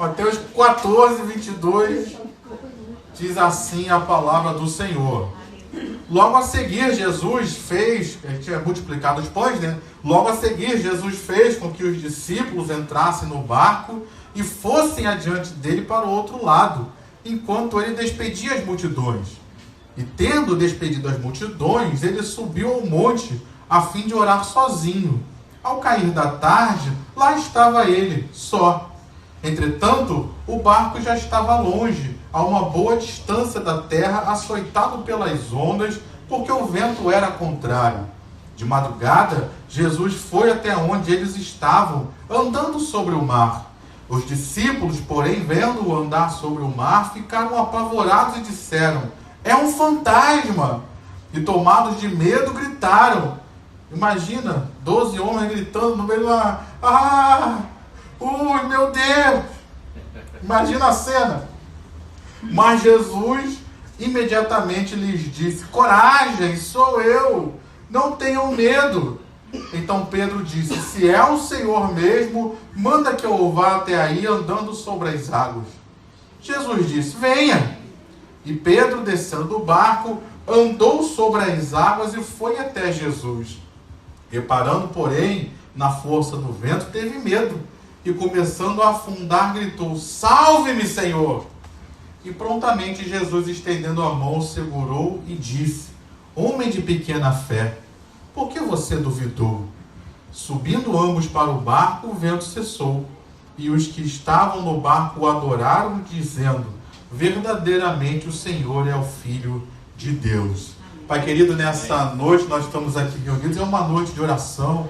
Mateus 14, 22, diz assim a palavra do Senhor. Logo a seguir, Jesus fez, a gente tinha multiplicado os pães, né? Logo a seguir, Jesus fez com que os discípulos entrassem no barco e fossem adiante dele para o outro lado, enquanto ele despedia as multidões. E tendo despedido as multidões, ele subiu ao monte a fim de orar sozinho. Ao cair da tarde, lá estava ele, só. Entretanto, o barco já estava longe, a uma boa distância da terra, açoitado pelas ondas, porque o vento era contrário. De madrugada, Jesus foi até onde eles estavam, andando sobre o mar. Os discípulos, porém, vendo-o andar sobre o mar, ficaram apavorados e disseram: é um fantasma! E tomados de medo, gritaram. Imagina, 12 homens gritando no meio do mar. Ui, meu Deus! Imagina a cena. Mas Jesus imediatamente lhes disse: coragem, sou eu, não tenham medo. Então Pedro disse: se é o Senhor mesmo, manda que eu vá até aí andando sobre as águas. Jesus disse: venha. E Pedro, descendo do barco, andou sobre as águas e foi até Jesus. Reparando, porém, na força do vento, teve medo. E começando a afundar, gritou: salve-me, Senhor! E prontamente Jesus, estendendo a mão, segurou e disse: homem de pequena fé, por que você duvidou? Subindo ambos para o barco, o vento cessou. E os que estavam no barco o adoraram, dizendo: verdadeiramente o Senhor é o Filho de Deus. Pai querido, nessa noite nós estamos aqui reunidos, é uma noite de oração.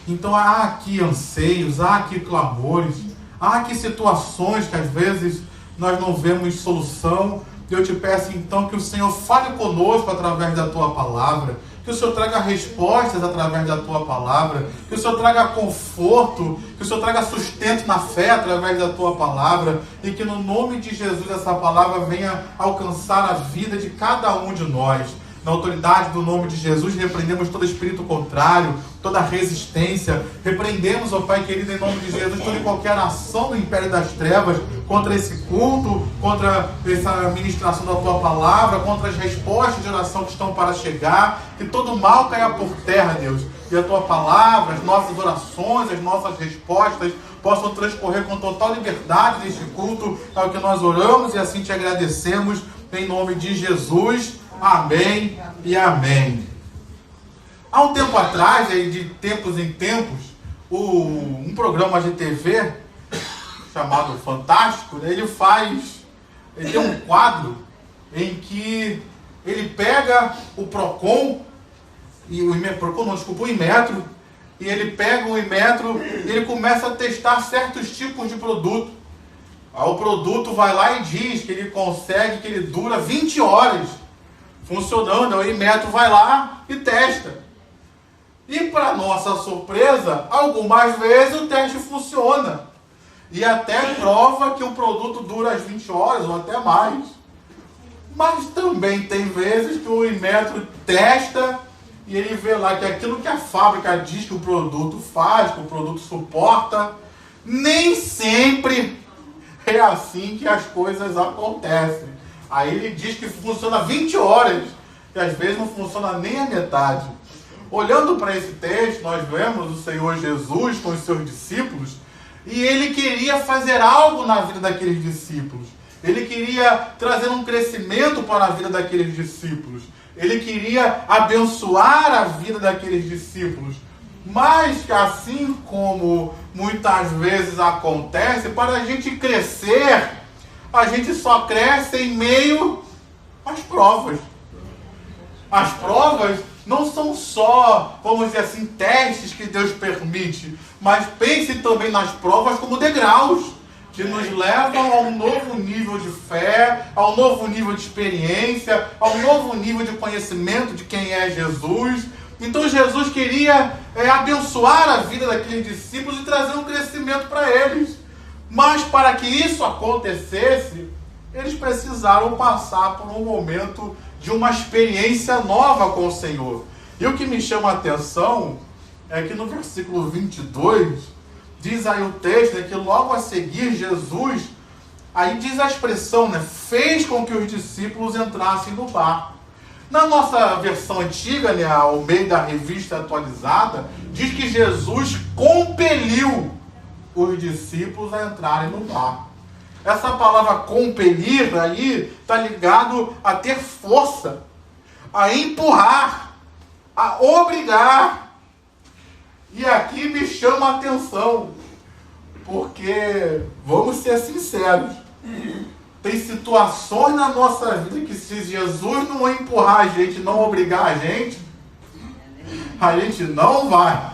Então há aqui anseios, há aqui clamores, há aqui situações que às vezes nós não vemos solução. Eu te peço então que o Senhor fale conosco através da Tua Palavra, que o Senhor traga respostas através da Tua Palavra, que o Senhor traga conforto, que o Senhor traga sustento na fé através da Tua Palavra, e que no nome de Jesus essa palavra venha alcançar a vida de cada um de nós. Na autoridade do nome de Jesus, repreendemos todo espírito contrário, toda resistência. Repreendemos, ó Pai querido, em nome de Jesus, toda e qualquer ação do império das trevas contra esse culto, contra essa ministração da Tua Palavra, contra as respostas de oração que estão para chegar. Que todo mal caia por terra, Deus. E a Tua Palavra, as nossas orações, as nossas respostas possam transcorrer com total liberdade neste culto. É o que nós oramos e assim te agradecemos, em nome de Jesus. Amém e amém. Há um tempo atrás, de tempos em tempos, um programa de TV chamado Fantástico, ele tem um quadro em que ele pega o Procon, o Inmetro, e ele pega o Inmetro e ele começa a testar certos tipos de produto. Aí o produto vai lá e diz que ele consegue, que ele dura 20 horas funcionando. Aí o Inmetro vai lá e testa. E para nossa surpresa, algumas vezes o teste funciona. E até prova que o produto dura as 20 horas ou até mais. Mas também tem vezes que o Inmetro testa e ele vê lá que aquilo que a fábrica diz que o produto faz, que o produto suporta, nem sempre é assim que as coisas acontecem. Aí ele diz que funciona 20 horas, e às vezes não funciona nem a metade. Olhando para esse texto, nós vemos o Senhor Jesus com os seus discípulos, e ele queria fazer algo na vida daqueles discípulos. Ele queria trazer um crescimento para a vida daqueles discípulos. Ele queria abençoar a vida daqueles discípulos. Mas, assim como muitas vezes acontece, para a gente crescer, a gente só cresce em meio às provas. As provas não são só, vamos dizer assim, testes que Deus permite, mas pense também nas provas como degraus, que nos levam a um novo nível de fé, a um novo nível de experiência, a um novo nível de conhecimento de quem é Jesus. Então Jesus queria abençoar a vida daqueles discípulos e trazer um crescimento para eles. Mas para que isso acontecesse, eles precisaram passar por um momento de uma experiência nova com o Senhor. E o que me chama a atenção é que no versículo 22, diz aí o texto, né, que logo a seguir Jesus, aí diz a expressão, né, fez com que os discípulos entrassem no barco. Na nossa versão antiga, né, ao meio da Revista Atualizada, diz que Jesus compeliu os discípulos a entrarem no barco. Essa palavra compelir aí está ligado a ter força, a empurrar, a obrigar. E aqui me chama a atenção, porque, vamos ser sinceros, tem situações na nossa vida que se Jesus não empurrar a gente, não obrigar a gente não vai.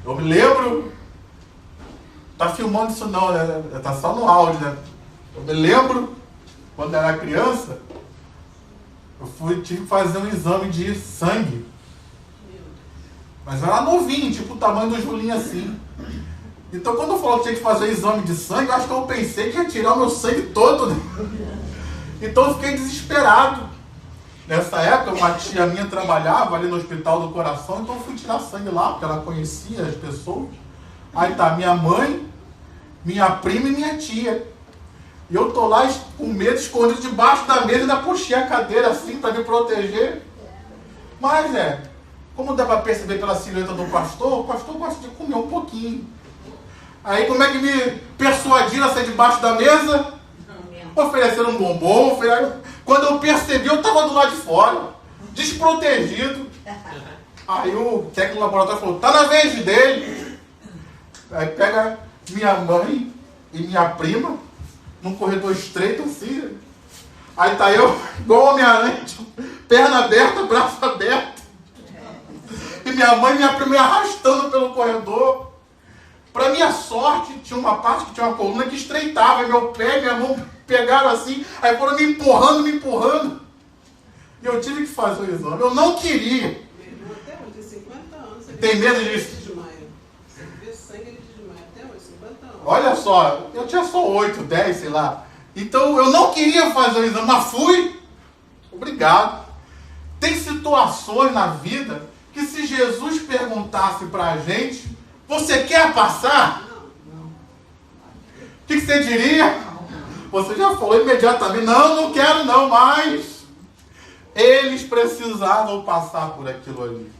Eu me lembro, tá filmando isso não, né? Tá só no áudio, né? Eu me lembro, quando era criança, tive que fazer um exame de sangue. Mas eu era novinho, tipo o tamanho do Julinho assim. Então quando eu falou que tinha que fazer exame de sangue, eu acho que eu pensei que ia tirar o meu sangue todo, né? Então eu fiquei desesperado. Nessa época, uma tia minha trabalhava ali no Hospital do Coração, então eu fui tirar sangue lá, porque ela conhecia as pessoas. Aí tá minha mãe, minha prima e minha tia. E eu tô lá com medo, escondido debaixo da mesa, ainda puxei a cadeira assim para me proteger. Mas como dá para perceber pela silhueta do pastor, o pastor gosta de comer um pouquinho. Aí como é que me persuadiram a sair debaixo da mesa? Ofereceram um bombom. Quando eu percebi, eu estava do lado de fora, desprotegido. Aí o técnico do laboratório falou, tá na vez dele. Aí pega minha mãe e minha prima, num corredor estreito assim. Aí tá eu, igual Homem-Aranha, perna aberta, braço aberto. E minha mãe e minha prima me arrastando pelo corredor. Para minha sorte, tinha uma parte que tinha uma coluna que estreitava. E meu pé e minha mão pegaram assim. Aí foram me empurrando. E eu tive que fazer o exame. Eu não queria. Até hoje, 50 anos. Tem medo disso? Você vê sangue, ele desmaia. Até hoje, 50 anos. Olha só, eu tinha só 8, 10, sei lá. Então eu não queria fazer o exame, mas fui. Obrigado. Tem situações na vida que se Jesus perguntasse para a gente, você quer passar? Não. O que você diria? Você já falou imediatamente, não quero não, mas eles precisavam passar por aquilo ali.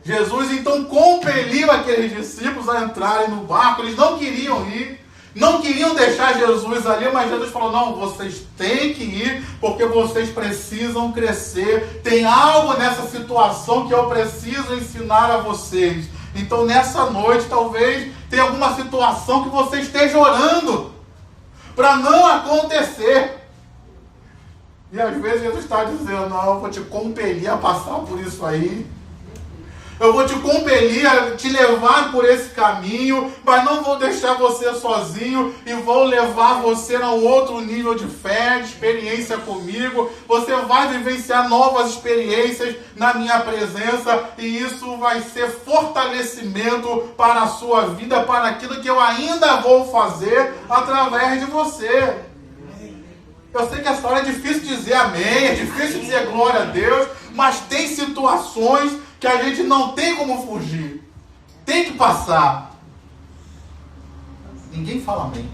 Jesus então compeliu aqueles discípulos a entrarem no barco, eles não queriam ir, não queriam deixar Jesus ali, mas Jesus falou, não, vocês têm que ir, porque vocês precisam crescer, tem algo nessa situação que eu preciso ensinar a vocês. Então nessa noite talvez tenha alguma situação que você esteja orando para não acontecer. E às vezes Jesus está dizendo, não, eu vou te compelir a passar por isso aí. Eu vou te compelir a te levar por esse caminho, mas não vou deixar você sozinho e vou levar você a um outro nível de fé, de experiência comigo. Você vai vivenciar novas experiências na minha presença e isso vai ser fortalecimento para a sua vida, para aquilo que eu ainda vou fazer através de você. Eu sei que essa hora é difícil dizer amém, é difícil dizer glória a Deus, mas tem situações que a gente não tem como fugir. Tem que passar. Ninguém fala amém.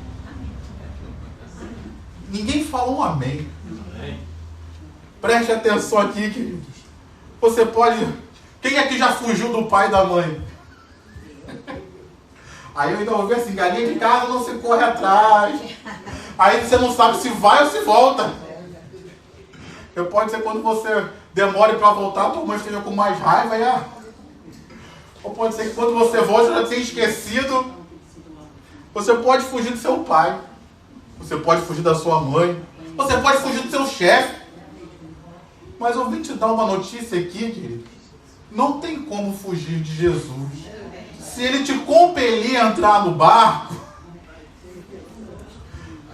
Ninguém fala um amém. Preste atenção aqui, queridos. Você pode... Quem aqui já fugiu do pai e da mãe? Aí eu ainda ouvi assim, galinha de casa não se corre atrás. Aí você não sabe se vai ou se volta. Pode ser quando você demore para voltar, a tua mãe esteja com mais raiva. Ou pode ser que quando você volta, já tenha esquecido. Você pode fugir do seu pai. Você pode fugir da sua mãe. Você pode fugir do seu chefe. Mas eu vim te dar uma notícia aqui, querido. Não tem como fugir de Jesus. Se ele te compelir a entrar no barco,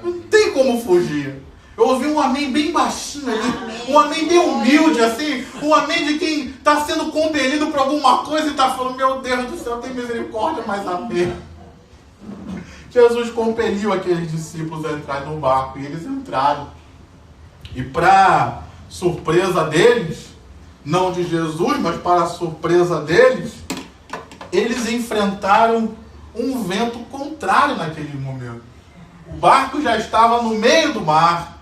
não tem como fugir. Eu ouvi um amém bem baixinho ali, um amém bem humilde, assim, um amém de quem está sendo compelido por alguma coisa e está falando, meu Deus do céu, tem misericórdia, mas amém. Jesus compeliu aqueles discípulos a entrarem no barco e eles entraram. E para surpresa deles, não de Jesus, mas para a surpresa deles, eles enfrentaram um vento contrário naquele momento. O barco já estava no meio do mar.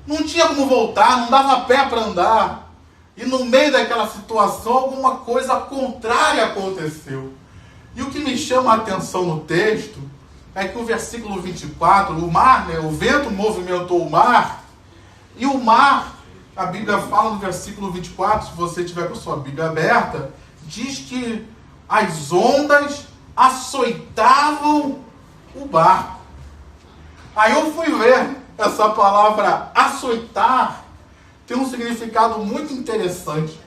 Não tinha como voltar, não dava pé para andar. E no meio daquela situação, alguma coisa contrária aconteceu. E o que me chama a atenção no texto é que o versículo 24, o mar, o vento movimentou o mar. E o mar, a Bíblia fala no versículo 24, se você tiver com a sua Bíblia aberta, diz que as ondas açoitavam o barco. Aí eu fui ver essa palavra açoitar, tem um significado muito interessante,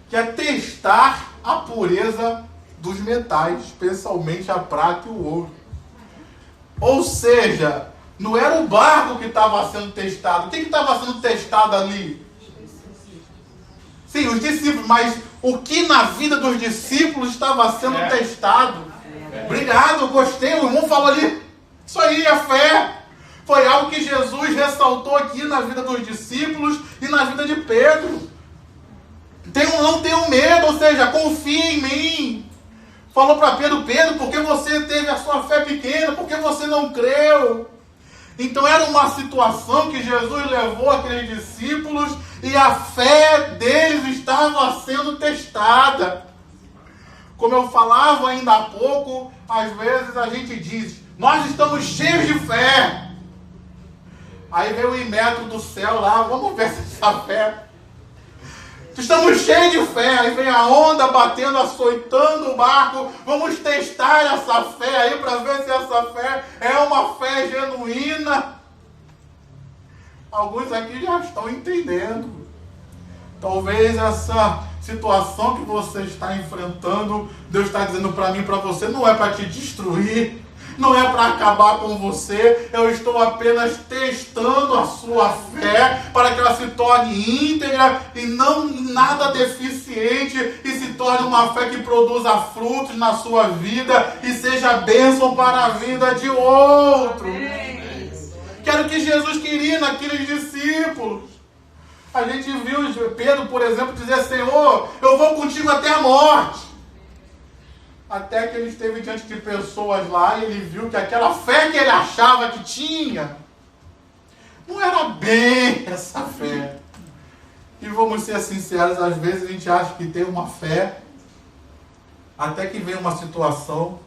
que é testar a pureza dos metais, especialmente a prata e o ouro. Ou seja, não era o barco que estava sendo testado. O que estava sendo testado ali? Sim, os discípulos, mas o que na vida dos discípulos estava sendo testado? Obrigado, gostei, o irmão falou ali. Isso aí, a fé. Foi algo que Jesus ressaltou aqui na vida dos discípulos e na vida de Pedro. Não tenham medo, ou seja, confie em mim. Falou para Pedro, por que você teve a sua fé pequena? Por que você não creu? Então era uma situação que Jesus levou aqueles discípulos e a fé deles estava sendo testada. Como eu falava ainda há pouco, às vezes a gente diz, nós estamos cheios de fé. Aí vem o Inmetro do céu lá, vamos ver se essa fé. Estamos cheios de fé, aí vem a onda batendo, açoitando o barco. Vamos testar essa fé aí para ver se essa fé é uma fé genuína. Alguns aqui já estão entendendo. Talvez essa situação que você está enfrentando, Deus está dizendo para mim e para você, não é para te destruir. Não é para acabar com você, eu estou apenas testando a sua fé para que ela se torne íntegra e não nada deficiente e se torne uma fé que produza frutos na sua vida e seja bênção para a vida de outro. Que era o que Jesus queria naqueles discípulos. A gente viu Pedro, por exemplo, dizer, Senhor, eu vou contigo até a morte. Até que ele esteve diante de pessoas lá e ele viu que aquela fé que ele achava que tinha, não era bem essa fé. E vamos ser sinceros, às vezes a gente acha que tem uma fé, até que vem uma situação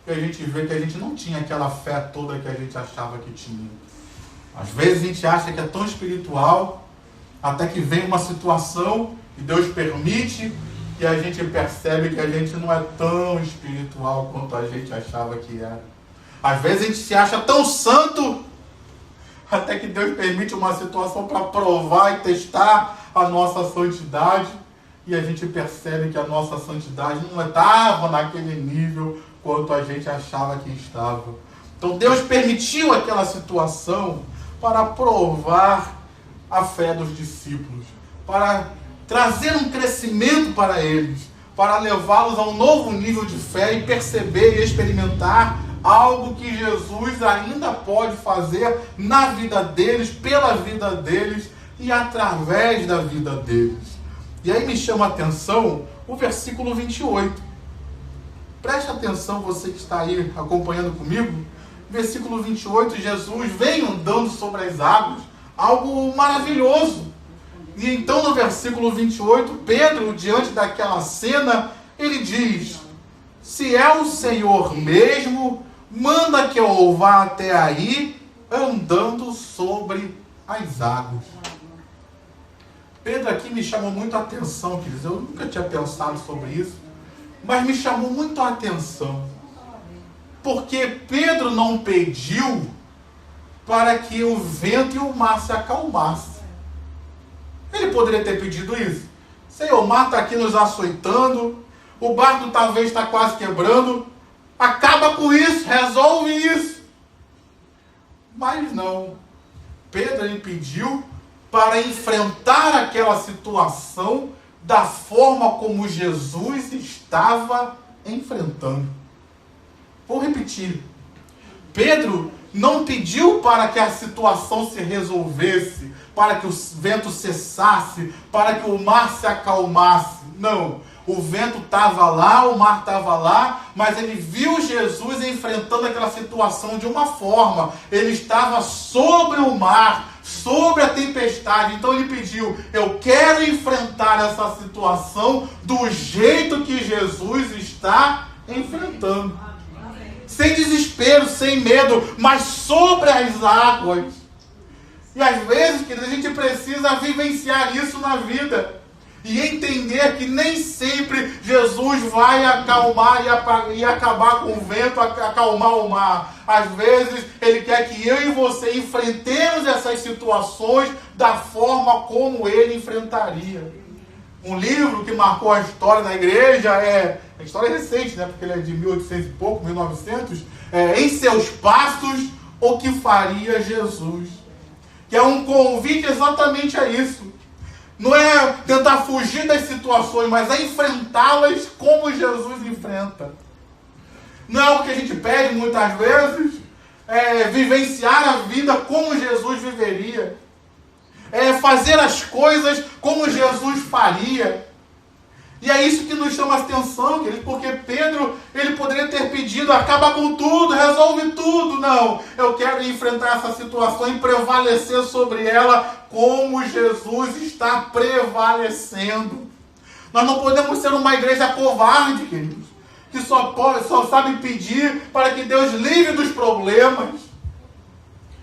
que a gente vê que a gente não tinha aquela fé toda que a gente achava que tinha. Às vezes a gente acha que é tão espiritual, até que vem uma situação e Deus permite, e a gente percebe que a gente não é tão espiritual quanto a gente achava que era. Às vezes a gente se acha tão santo, até que Deus permite uma situação para provar e testar a nossa santidade, e a gente percebe que a nossa santidade não estava naquele nível quanto a gente achava que estava. Então Deus permitiu aquela situação para provar a fé dos discípulos, para trazer um crescimento para eles, para levá-los a um novo nível de fé e perceber e experimentar algo que Jesus ainda pode fazer na vida deles, pela vida deles e através da vida deles. E aí me chama a atenção o versículo 28. Preste atenção, você que está aí acompanhando comigo. Versículo 28, Jesus vem andando sobre as águas, algo maravilhoso. E então no versículo 28, Pedro, diante daquela cena, ele diz, se é o Senhor mesmo, manda que eu vá até aí, andando sobre as águas. Pedro aqui me chamou muito a atenção, queridos. Eu nunca tinha pensado sobre isso, mas me chamou muito a atenção. Porque Pedro não pediu para que o vento e o mar se acalmassem. Ele poderia ter pedido isso. Senhor, o mar está aqui nos açoitando, o barco talvez está quase quebrando, acaba com isso, resolve isso. Mas não. Pedro, ele pediu para enfrentar aquela situação da forma como Jesus estava enfrentando. Vou repetir. Pedro não pediu para que a situação se resolvesse, para que o vento cessasse, para que o mar se acalmasse. Não. O vento estava lá, o mar estava lá, mas ele viu Jesus enfrentando aquela situação de uma forma. Ele estava sobre o mar, sobre a tempestade. Então ele pediu: eu quero enfrentar essa situação do jeito que Jesus está enfrentando. Sem desespero, sem medo, mas sobre as águas. E às vezes, queridos, a gente precisa vivenciar isso na vida. E entender que nem sempre Jesus vai acalmar e acabar com o vento, acalmar o mar. Às vezes, Ele quer que eu e você enfrentemos essas situações da forma como Ele enfrentaria. Um livro que marcou a história na igreja a história é recente, né? Porque ele é de 1800 e pouco, 1900. Em seus passos, o que faria Jesus. Que é um convite exatamente a isso. Não é tentar fugir das situações, mas é enfrentá-las como Jesus enfrenta. Não é algo que a gente pede muitas vezes, é vivenciar a vida como Jesus viveria. É fazer as coisas como Jesus faria. E é isso que nos chama a atenção, queridos, porque Pedro, ele poderia ter pedido: acaba com tudo, resolve tudo. Não, eu quero enfrentar essa situação e prevalecer sobre ela como Jesus está prevalecendo. Nós não podemos ser uma igreja covarde, queridos, que só sabe pedir para que Deus livre dos problemas.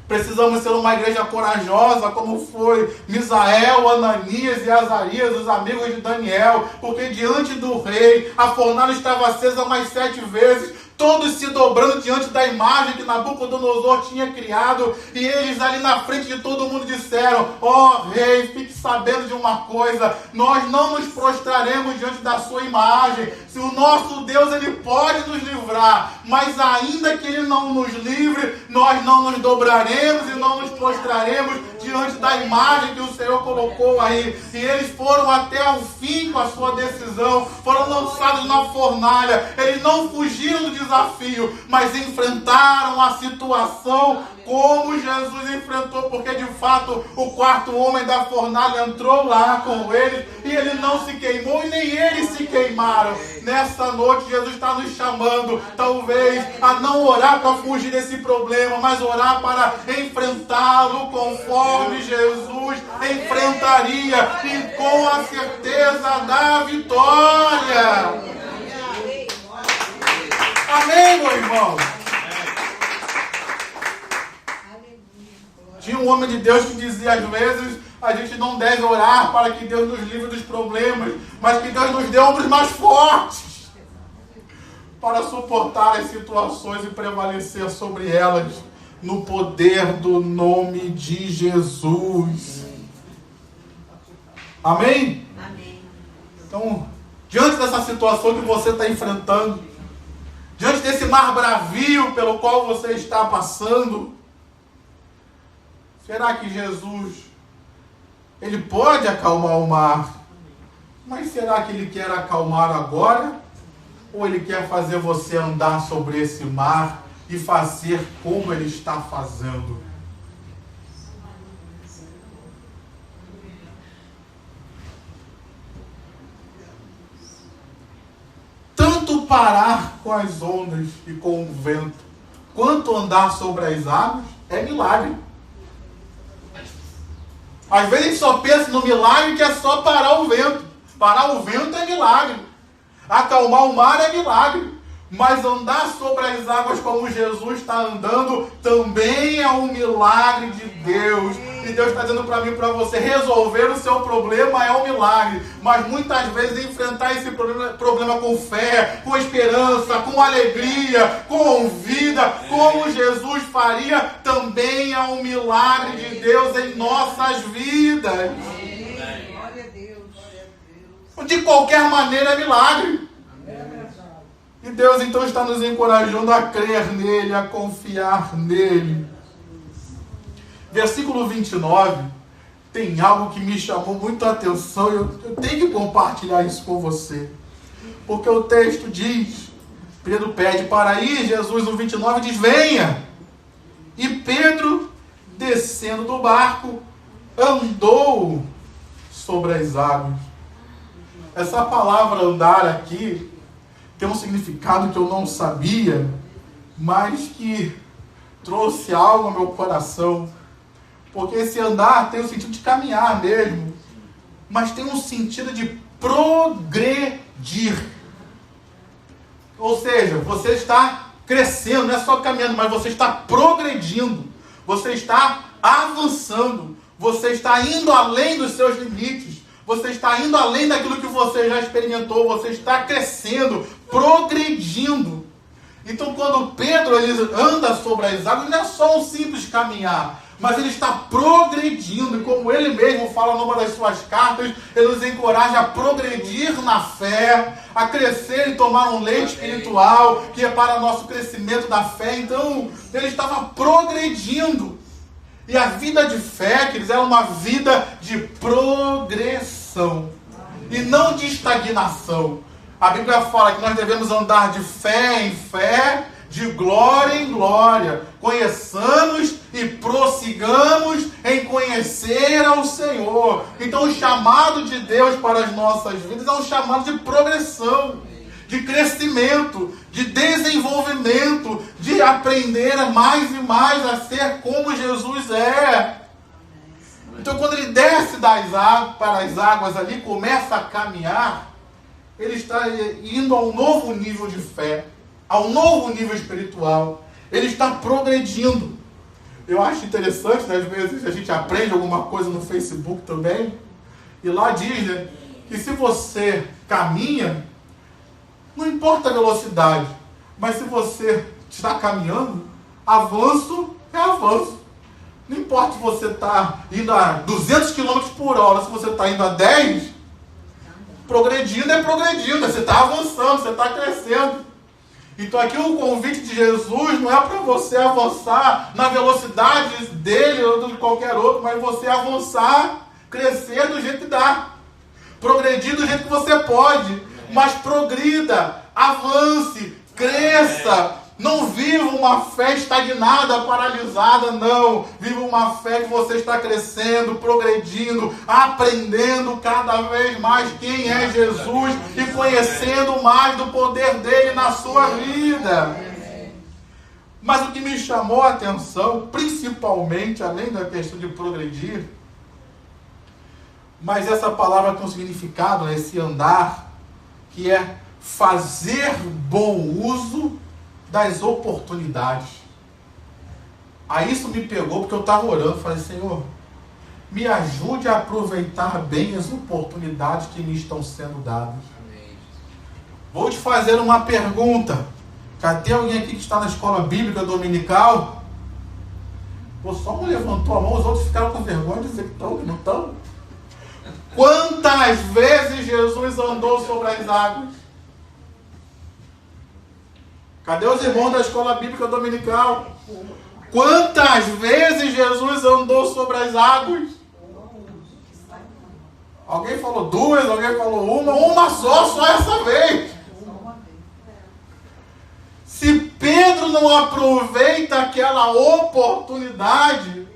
Precisamos ser uma igreja corajosa, como foi Misael, Ananias e Azarias, os amigos de Daniel, porque diante do rei a fornalha estava acesa mais 7 vezes, todos se dobrando diante da imagem que Nabucodonosor tinha criado, e eles ali na frente de todo mundo disseram: ó rei, fique sabendo de uma coisa, nós não nos prostraremos diante da sua imagem. Se o nosso Deus, ele pode nos livrar, mas ainda que ele não nos livre, nós não nos dobraremos e não nos prostraremos diante da imagem que o Senhor colocou aí. E eles foram até o fim com a sua decisão, foram lançados na fornalha. Eles não fugiram do desafio, mas enfrentaram a situação como Jesus enfrentou, porque de fato o quarto homem da fornalha entrou lá com eles e ele não se queimou e nem eles se queimaram. Nessa noite Jesus está nos chamando, talvez, a não orar para fugir desse problema, mas orar para enfrentá-lo conforme Jesus enfrentaria e com a certeza da vitória. Amém, meu irmão? Tinha um homem de Deus que dizia: às vezes a gente não deve orar para que Deus nos livre dos problemas, mas que Deus nos dê ombros mais fortes para suportar as situações e prevalecer sobre elas no poder do nome de Jesus. Amém? Amém. Então, diante dessa situação que você está enfrentando, diante desse mar bravio pelo qual você está passando, será que Jesus, ele pode acalmar o mar? Mas será que ele quer acalmar agora? Ou ele quer fazer você andar sobre esse mar e fazer como ele está fazendo? Tanto parar com as ondas e com o vento, quanto andar sobre as águas, é milagre. Às vezes a gente só pensa no milagre que é só parar o vento. Parar o vento é milagre. Acalmar o mar é milagre. Mas andar sobre as águas como Jesus está andando também é um milagre de Deus. E Deus está dizendo para mim e para você: resolver o seu problema é um milagre. Mas muitas vezes enfrentar esse problema com fé, com esperança, com alegria, com vida, como Jesus faria, também é um milagre de Deus em nossas vidas. Glória a Deus. De qualquer maneira é milagre. E Deus então está nos encorajando a crer nele, a confiar nele. Versículo 29, tem algo que me chamou muito a atenção e eu tenho que compartilhar isso com você. Porque o texto diz, Pedro pede para ir, Jesus no 29 diz: venha. E Pedro, descendo do barco, andou sobre as águas. essa palavra andar aqui tem um significado que eu não sabia, mas que trouxe algo ao meu coração. Porque esse andar tem o sentido de caminhar mesmo, mas tem um sentido de progredir. Ou seja, você está crescendo, não é só caminhando, mas você está progredindo, você está avançando, você está indo além dos seus limites, você está indo além daquilo que você já experimentou, você está crescendo, progredindo. Então, quando Pedro ele anda sobre as águas, não é só um simples caminhar, mas ele está progredindo, e como ele mesmo fala numa das suas cartas, ele nos encoraja a progredir na fé, a crescer e tomar um leite espiritual, que é para nosso crescimento da fé. Então, ele estava progredindo. E a vida de fé, queridos, é uma vida de progressão, e não de estagnação. A Bíblia fala que nós devemos andar de fé em fé, de glória em glória. Conheçamos e prossigamos em conhecer ao Senhor. Então o chamado de Deus para as nossas vidas é um chamado de progressão, de crescimento, de desenvolvimento, de aprender mais e mais a ser como Jesus é. Então quando ele desce para as águas ali, começa a caminhar, ele está indo a um novo nível de fé, a um novo nível espiritual. Ele está progredindo. Eu acho interessante, né? Às vezes a gente aprende alguma coisa no Facebook também, e lá diz, né, que se você caminha, não importa a velocidade, mas se você está caminhando, avanço é avanço. Não importa se você está indo a 200 km por hora, se você está indo a 10, progredindo é progredindo, você está avançando, você está crescendo. Então aqui o convite de Jesus não é para você avançar na velocidade dele ou de qualquer outro, mas você avançar, crescer do jeito que dá, progredir do jeito que você pode, mas progrida, avance, cresça. Não viva uma fé estagnada, paralisada, não. Viva uma fé que você está crescendo, progredindo, aprendendo cada vez mais quem é Jesus e conhecendo mais do poder dele na sua vida. Mas o que me chamou a atenção, principalmente, além da questão de progredir, mas essa palavra tem um significado, esse andar, que é fazer bom uso das oportunidades. Aí isso me pegou, porque eu estava orando, falei, Senhor, me ajude a aproveitar bem as oportunidades que me estão sendo dadas. Vou te fazer uma pergunta. Cadê alguém aqui que está na escola bíblica dominical? Pô, só um levantou a mão, os outros ficaram com vergonha de dizer que estão, que não estão. Quantas vezes Jesus andou sobre as águas? Cadê os irmãos da escola bíblica dominical? Quantas vezes Jesus andou sobre as águas? Alguém falou duas, alguém falou uma só essa vez. Se Pedro não aproveita aquela oportunidade,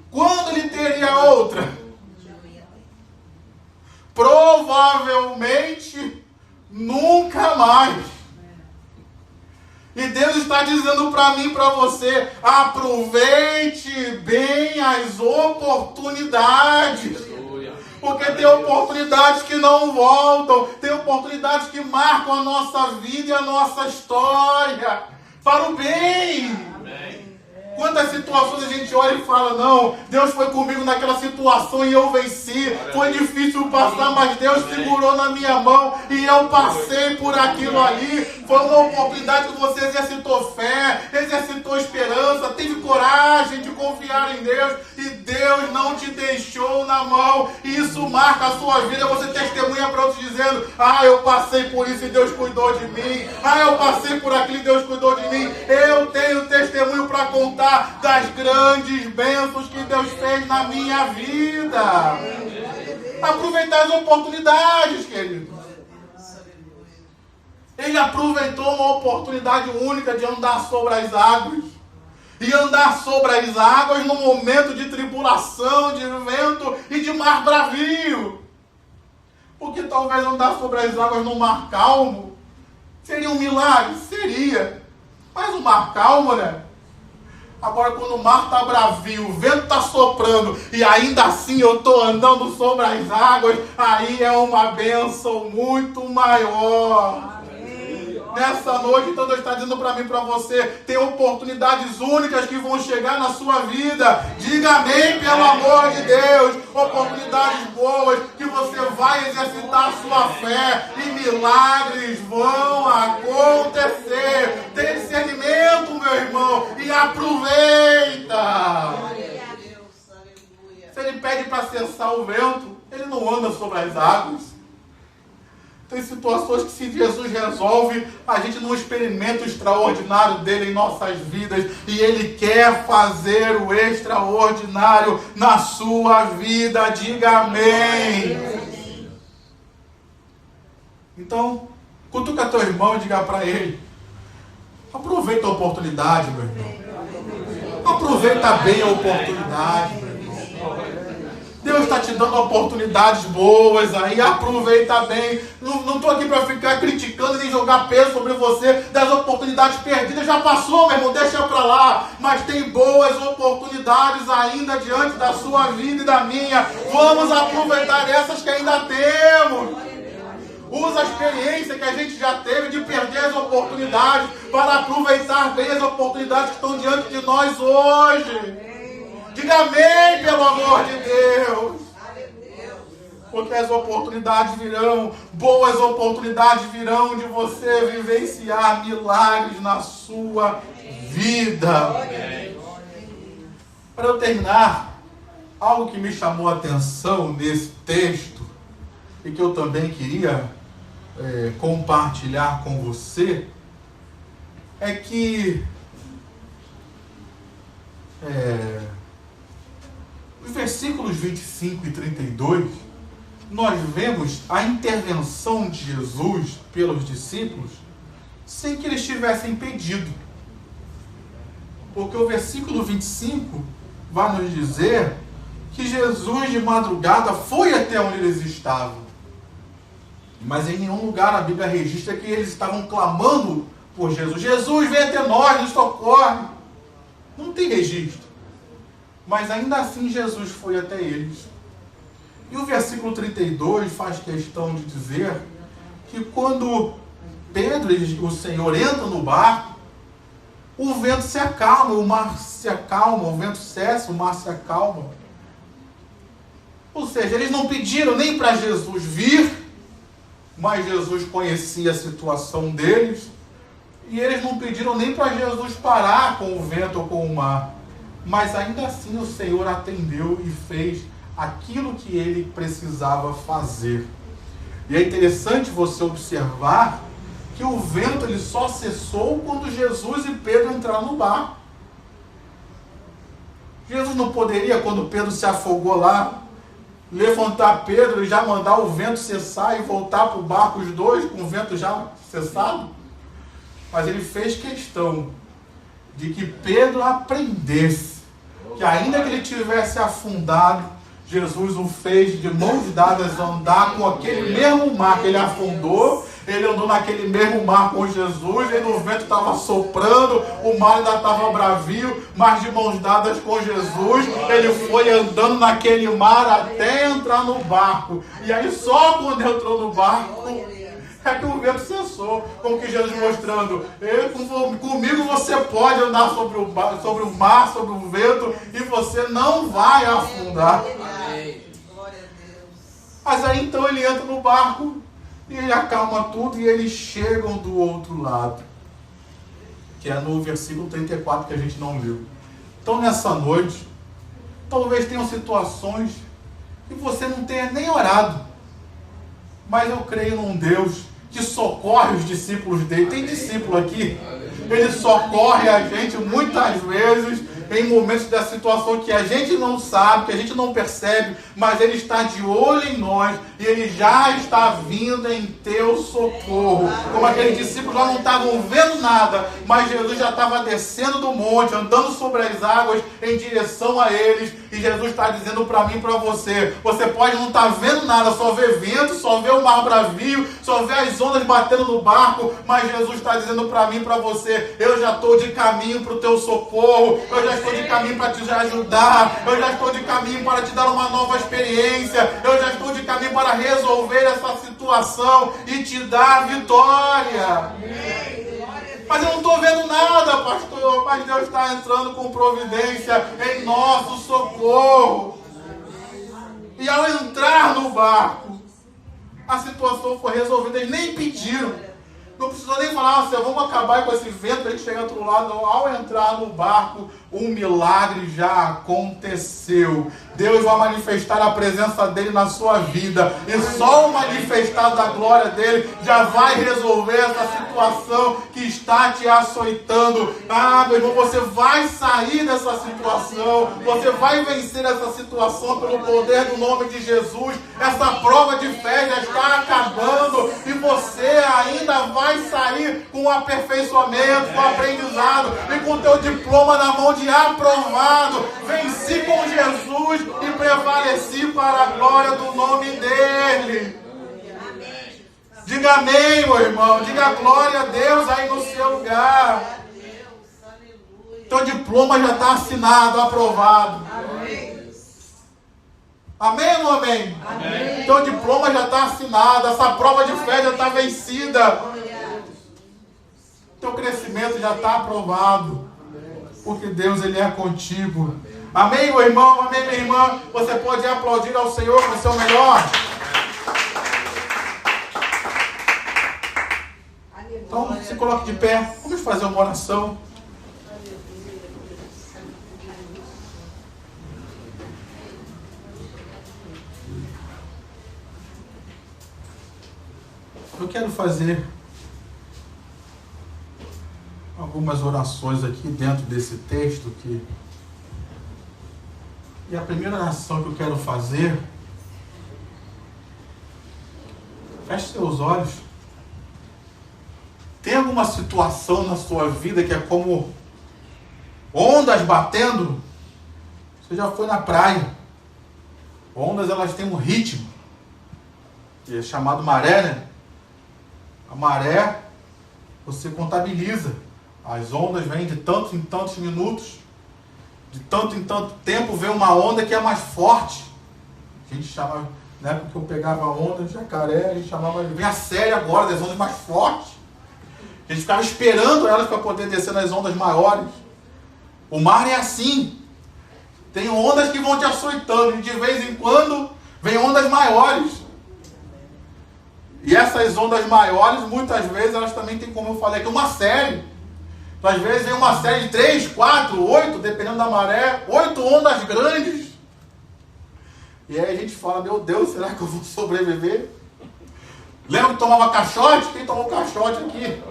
quando ele teria outra? Provavelmente nunca mais. E Deus está dizendo para mim e para você, aproveite bem as oportunidades. Porque tem oportunidades que não voltam, tem oportunidades que marcam a nossa vida e a nossa história. Para o bem. Quantas situações a gente olha e fala, não, Deus foi comigo naquela situação e eu venci. Foi difícil passar, mas Deus segurou na minha mão e eu passei por aquilo ali. Foi uma oportunidade que você exercitou fé, exercitou esperança, teve coragem de confiar em Deus e Deus não te deixou na mão. E isso marca a sua vida, você testemunha para outros dizendo, eu passei por isso e Deus cuidou de mim. Eu passei por aquilo e Deus cuidou de mim. Eu tenho testemunho para contar das grandes bênçãos que Deus fez na minha vida. Aproveitar as oportunidades, querido. Ele aproveitou uma oportunidade única de andar sobre as águas. E andar sobre as águas num momento de tribulação, de vento e de mar bravio. Porque talvez andar sobre as águas num mar calmo seria um milagre, seria. Mas um mar calmo, né? Agora, quando o mar está bravio, o vento está soprando e ainda assim eu estou andando sobre as águas, aí é uma bênção muito maior. Nessa noite, então, Deus está dizendo para mim e para você, tem oportunidades únicas que vão chegar na sua vida. Diga amém, pelo amor de Deus. Oportunidades boas que você vai exercitar a sua fé e milagres vão acontecer. Tem discernimento, meu irmão, e aproveita. Se ele pede para cessar o vento, ele não anda sobre as águas. Tem situações que, se Jesus resolve, a gente não experimenta o extraordinário dele em nossas vidas. E ele quer fazer o extraordinário na sua vida. Diga amém. Então, cutuca teu irmão e diga para ele: aproveita a oportunidade, meu irmão. Aproveita bem a oportunidade, meu irmão. Deus está te dando oportunidades boas aí, aproveita bem. Não estou aqui para ficar criticando nem jogar peso sobre você das oportunidades perdidas. Já passou, meu irmão, deixa para lá. Mas tem boas oportunidades ainda diante da sua vida e da minha. Vamos aproveitar essas que ainda temos. Usa a experiência que a gente já teve de perder as oportunidades para aproveitar bem as oportunidades que estão diante de nós hoje. Diga amém, pelo amor de Deus. Porque as oportunidades virão, boas oportunidades virão de você vivenciar milagres na sua vida. Para eu terminar, algo que me chamou a atenção nesse texto e que eu também queria compartilhar com você é que os versículos 25 e 32, nós vemos a intervenção de Jesus pelos discípulos sem que eles tivessem pedido. Porque o versículo 25 vai nos dizer que Jesus de madrugada foi até onde eles estavam. Mas em nenhum lugar a Bíblia registra que eles estavam clamando por Jesus. Jesus, vem até nós, nos socorre. Não tem registro. Mas ainda assim Jesus foi até eles. E o versículo 32 faz questão de dizer que quando Pedro e o Senhor entram no barco, o vento se acalma, o mar se acalma, o vento cessa, o mar se acalma. Ou seja, eles não pediram nem para Jesus vir, mas Jesus conhecia a situação deles, e eles não pediram nem para Jesus parar com o vento ou com o mar. Mas ainda assim o Senhor atendeu e fez aquilo que ele precisava fazer. E é interessante você observar que o vento ele só cessou quando Jesus e Pedro entraram no barco. Jesus não poderia, quando Pedro se afogou lá, levantar Pedro e já mandar o vento cessar e voltar para o barco os dois com o vento já cessado? Mas ele fez questão de que Pedro aprendesse que ainda que ele tivesse afundado, Jesus o fez de mãos dadas andar com aquele mesmo mar que ele afundou. Ele andou naquele mesmo mar com Jesus, e o vento estava soprando, o mar ainda estava bravio, mas de mãos dadas com Jesus, ele foi andando naquele mar até entrar no barco. E aí só quando entrou no barco é que o vento cessou, como que Jesus mostrando: comigo você pode andar sobre o mar, sobre o vento, e você não vai afundar. Mas aí então ele entra no barco, e ele acalma tudo, e eles chegam do outro lado, que é no versículo 34 que a gente não leu. Então nessa noite, talvez tenham situações que você não tenha nem orado, mas eu creio num Deus que socorre os discípulos dele. Tem discípulo aqui, ele socorre a gente muitas vezes, em momentos da situação que a gente não sabe, que a gente não percebe, mas Ele está de olho em nós e Ele já está vindo em teu socorro. Como aqueles discípulos já não estavam vendo nada, mas Jesus já estava descendo do monte, andando sobre as águas em direção a eles, e Jesus está dizendo para mim e para você: você pode não estar vendo nada, só ver vento, só ver o mar bravio, só ver as ondas batendo no barco, mas Jesus está dizendo para mim e para você: eu já estou de caminho para o teu socorro, eu já estou de caminho para te ajudar, eu já estou de caminho para te dar uma nova experiência, eu já estou de caminho para resolver essa situação e te dar vitória. Mas eu não estou vendo nada, pastor, mas Deus está entrando com providência em nosso socorro. E ao entrar no barco, a situação foi resolvida. Eles nem pediram. Não precisou nem falar assim: vamos acabar com esse vento para a gente chegar do outro lado. Não. Ao entrar no barco, um milagre já aconteceu. Deus vai manifestar a presença dele na sua vida. E só o manifestar da glória dele já vai resolver essa situação que está te açoitando. Ah, meu irmão, você vai sair dessa situação. Você vai vencer essa situação pelo poder do nome de Jesus. Essa prova de fé já está acabando. E você ainda vai sair com aperfeiçoamento, com aprendizado e com o teu diploma na mão de aprovado. Venci com Jesus e prevaleci para a glória do nome dele. Diga amém, meu irmão. Diga glória a Deus aí no seu lugar. Teu diploma já está assinado, aprovado. Amém ou não amém? Amém. Teu diploma já está assinado. Essa prova de fé já está vencida. Teu crescimento já está aprovado. Porque Deus, Ele é contigo. Amém, meu irmão? Amém, minha irmã? Você pode aplaudir ao Senhor com o seu melhor? Então, se coloque de pé. Vamos fazer uma oração. Eu quero fazer algumas orações aqui dentro desse texto e a primeira oração que eu quero fazer, feche seus olhos. Tem alguma situação na sua vida que é como ondas batendo? Você já foi na praia. Ondas, elas têm um ritmo, que é chamado maré, né? A maré, você contabiliza. As ondas vêm de tantos em tantos minutos. De tanto em tanto tempo vem uma onda que é mais forte. A gente chamava, na época que eu pegava a onda de jacaré, a gente chamava, vem a série agora, das ondas mais fortes. A gente ficava esperando elas para poder descer nas ondas maiores. O mar é assim. Tem ondas que vão te açoitando, e de vez em quando vem ondas maiores. E essas ondas maiores, muitas vezes, elas também têm, como eu falei aqui, uma série. Então, às vezes vem uma série de 3, 4, 8, dependendo da maré, 8 ondas grandes. E aí a gente fala: meu Deus, será que eu vou sobreviver? Lembra que tomava caixote? Quem tomou caixote aqui?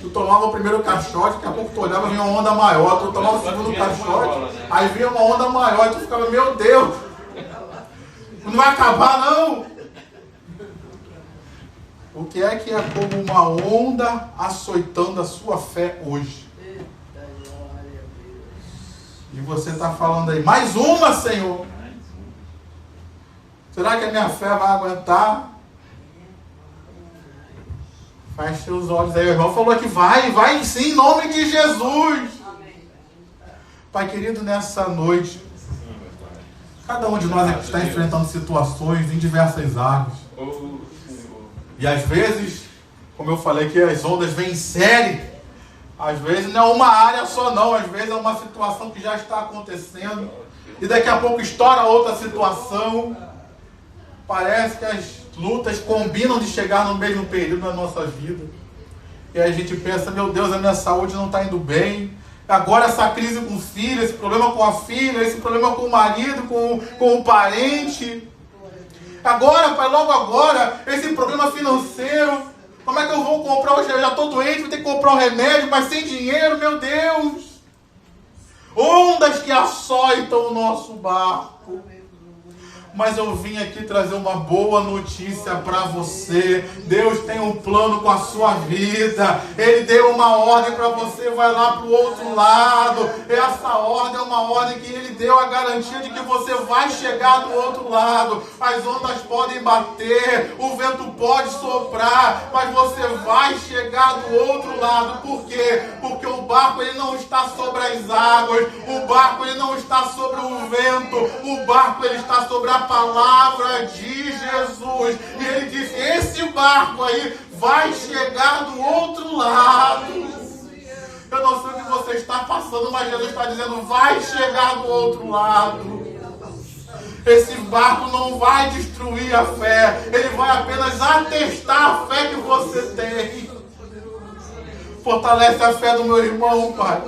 Tu tomava o primeiro caixote, daqui a pouco tu olhava e vinha uma onda maior. Tu tomava o segundo caixote, aí vinha uma onda maior, e tu ficava: meu Deus, não vai acabar não. O que é como uma onda açoitando a sua fé hoje? E você está falando aí: mais uma, Senhor. Será que a minha fé vai aguentar? Feche os olhos aí. O irmão falou que vai sim, em nome de Jesus. Pai querido, nessa noite, cada um de nós está enfrentando situações em diversas áreas. E às vezes, como eu falei que as ondas vêm em série, às vezes não é uma área só não, às vezes é uma situação que já está acontecendo, e daqui a pouco estoura outra situação. Parece que as lutas combinam de chegar no mesmo período na nossa vida. E aí a gente pensa: meu Deus, a minha saúde não está indo bem. Agora essa crise com o filho, esse problema com a filha, esse problema com o marido, com o parente. Agora, pai, logo agora, esse problema financeiro. Como é que eu vou comprar? Eu já estou doente, vou ter que comprar um remédio, mas sem dinheiro, meu Deus. que açoitam o nosso barco. Mas eu vim aqui trazer uma boa notícia para você. Deus tem um plano com a sua vida. Ele deu uma ordem para você, vai lá para o outro lado. Essa ordem é uma ordem que Ele deu a garantia de que você vai chegar do outro lado. As ondas podem bater, o vento pode soprar, mas você vai chegar do outro lado. Por quê? Porque o barco ele não está sobre as águas, o barco ele não está sobre o vento, o barco ele está sobre a palavra de Jesus. E Ele disse, esse barco aí vai chegar do outro lado. Eu não sei o que você está passando, mas Jesus está dizendo, vai chegar do outro lado. Esse barco não vai destruir a fé, ele vai apenas atestar a fé que você tem. Fortalece a fé do meu irmão, Pai.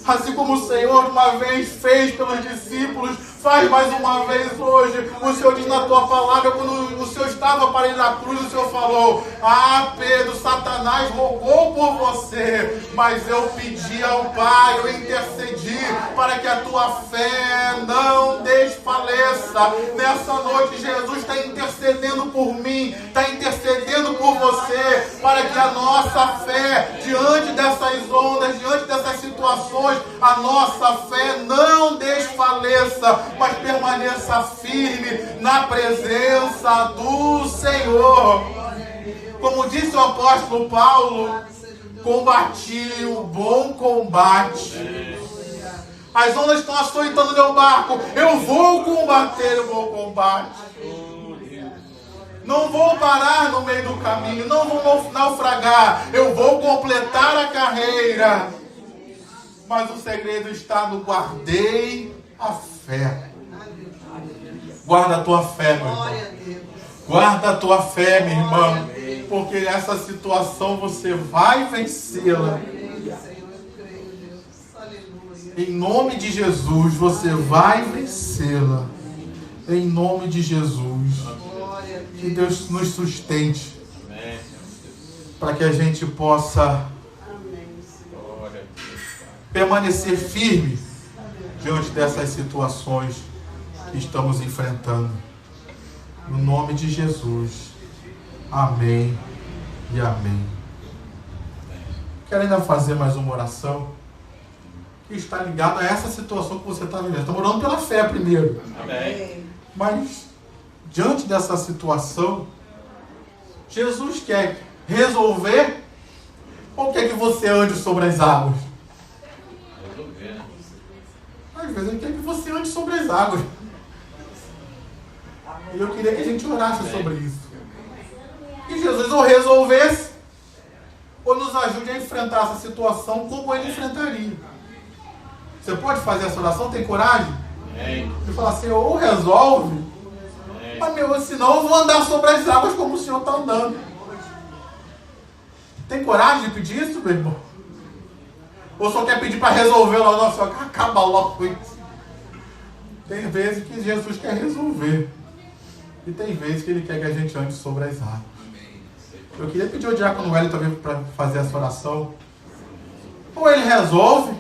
Assim como o Senhor uma vez fez pelos discípulos, faz mais uma vez hoje. O Senhor diz na tua palavra, quando o Senhor estava para ir na cruz, o Senhor falou, Pedro, Satanás rogou por você, mas eu pedi ao Pai, eu intercedi para que a tua fé não desfaleça. Nessa noite Jesus está intercedendo por mim, está intercedendo por você, para que a nossa fé, diante dessas ondas, diante dessas situações, a nossa fé não desfaleça, mas permaneça firme na presença do Senhor. Como disse o apóstolo Paulo, combati o bom combate. As ondas estão açoitando meu barco, eu vou combater o bom combate. Não vou parar no meio do caminho, não vou naufragar, eu vou completar a carreira. Mas o segredo está no guardei a fé. Guarda a tua fé, meu irmão. Guarda a tua fé, minha irmã. Porque essa situação você vai vencê-la. Em nome de Jesus, você vai vencê-la. Em nome de Jesus. Que Deus nos sustente. Para que a gente possa permanecer firme diante dessas situações que estamos enfrentando. No nome de Jesus. Amém e amém. Quero ainda fazer mais uma oração que está ligada a essa situação que você está vivendo. Estamos orando pela fé primeiro. Amém. Mas, diante dessa situação, Jesus quer resolver ou quer que você ande sobre as águas? Às vezes Ele quer que você ande sobre as águas. E eu queria que a gente orasse sobre isso. Que Jesus ou resolvesse, ou nos ajude a enfrentar essa situação como Ele enfrentaria. Você pode fazer essa oração? Tem coragem? De falar assim, ou resolve, mas senão eu vou andar sobre as águas como o Senhor está andando. Tem coragem de pedir isso, meu irmão? Ou só quer pedir para resolver lá, nossa, acaba logo com isso. Tem vezes que Jesus quer resolver. E tem vezes que Ele quer que a gente ande sobre as águas. Eu queria pedir ao diácono Hélio também para fazer essa oração. Ou Ele resolve,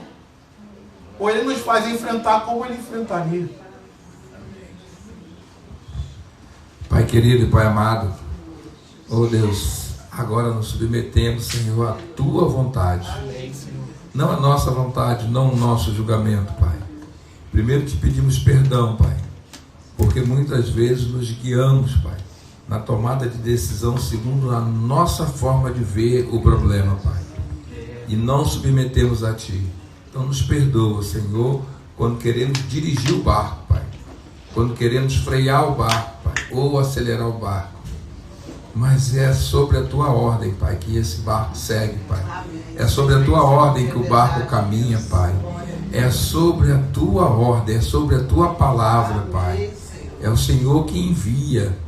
ou Ele nos faz enfrentar como Ele enfrentaria. Pai querido e Pai amado, oh Deus, agora nos submetemos, Senhor, à Tua vontade. Não a nossa vontade, não o nosso julgamento, Pai. Primeiro te pedimos perdão, Pai, porque muitas vezes nos guiamos, Pai, na tomada de decisão segundo a nossa forma de ver o problema, Pai, e não submetemos a Ti. Então nos perdoa, Senhor, quando queremos dirigir o barco, Pai, quando queremos frear o barco, Pai, ou acelerar o barco. Mas é sobre a Tua ordem, Pai, que esse barco segue, Pai. É sobre a Tua ordem que o barco caminha, Pai. É sobre a Tua ordem, é sobre a Tua palavra, Pai. É o Senhor que envia,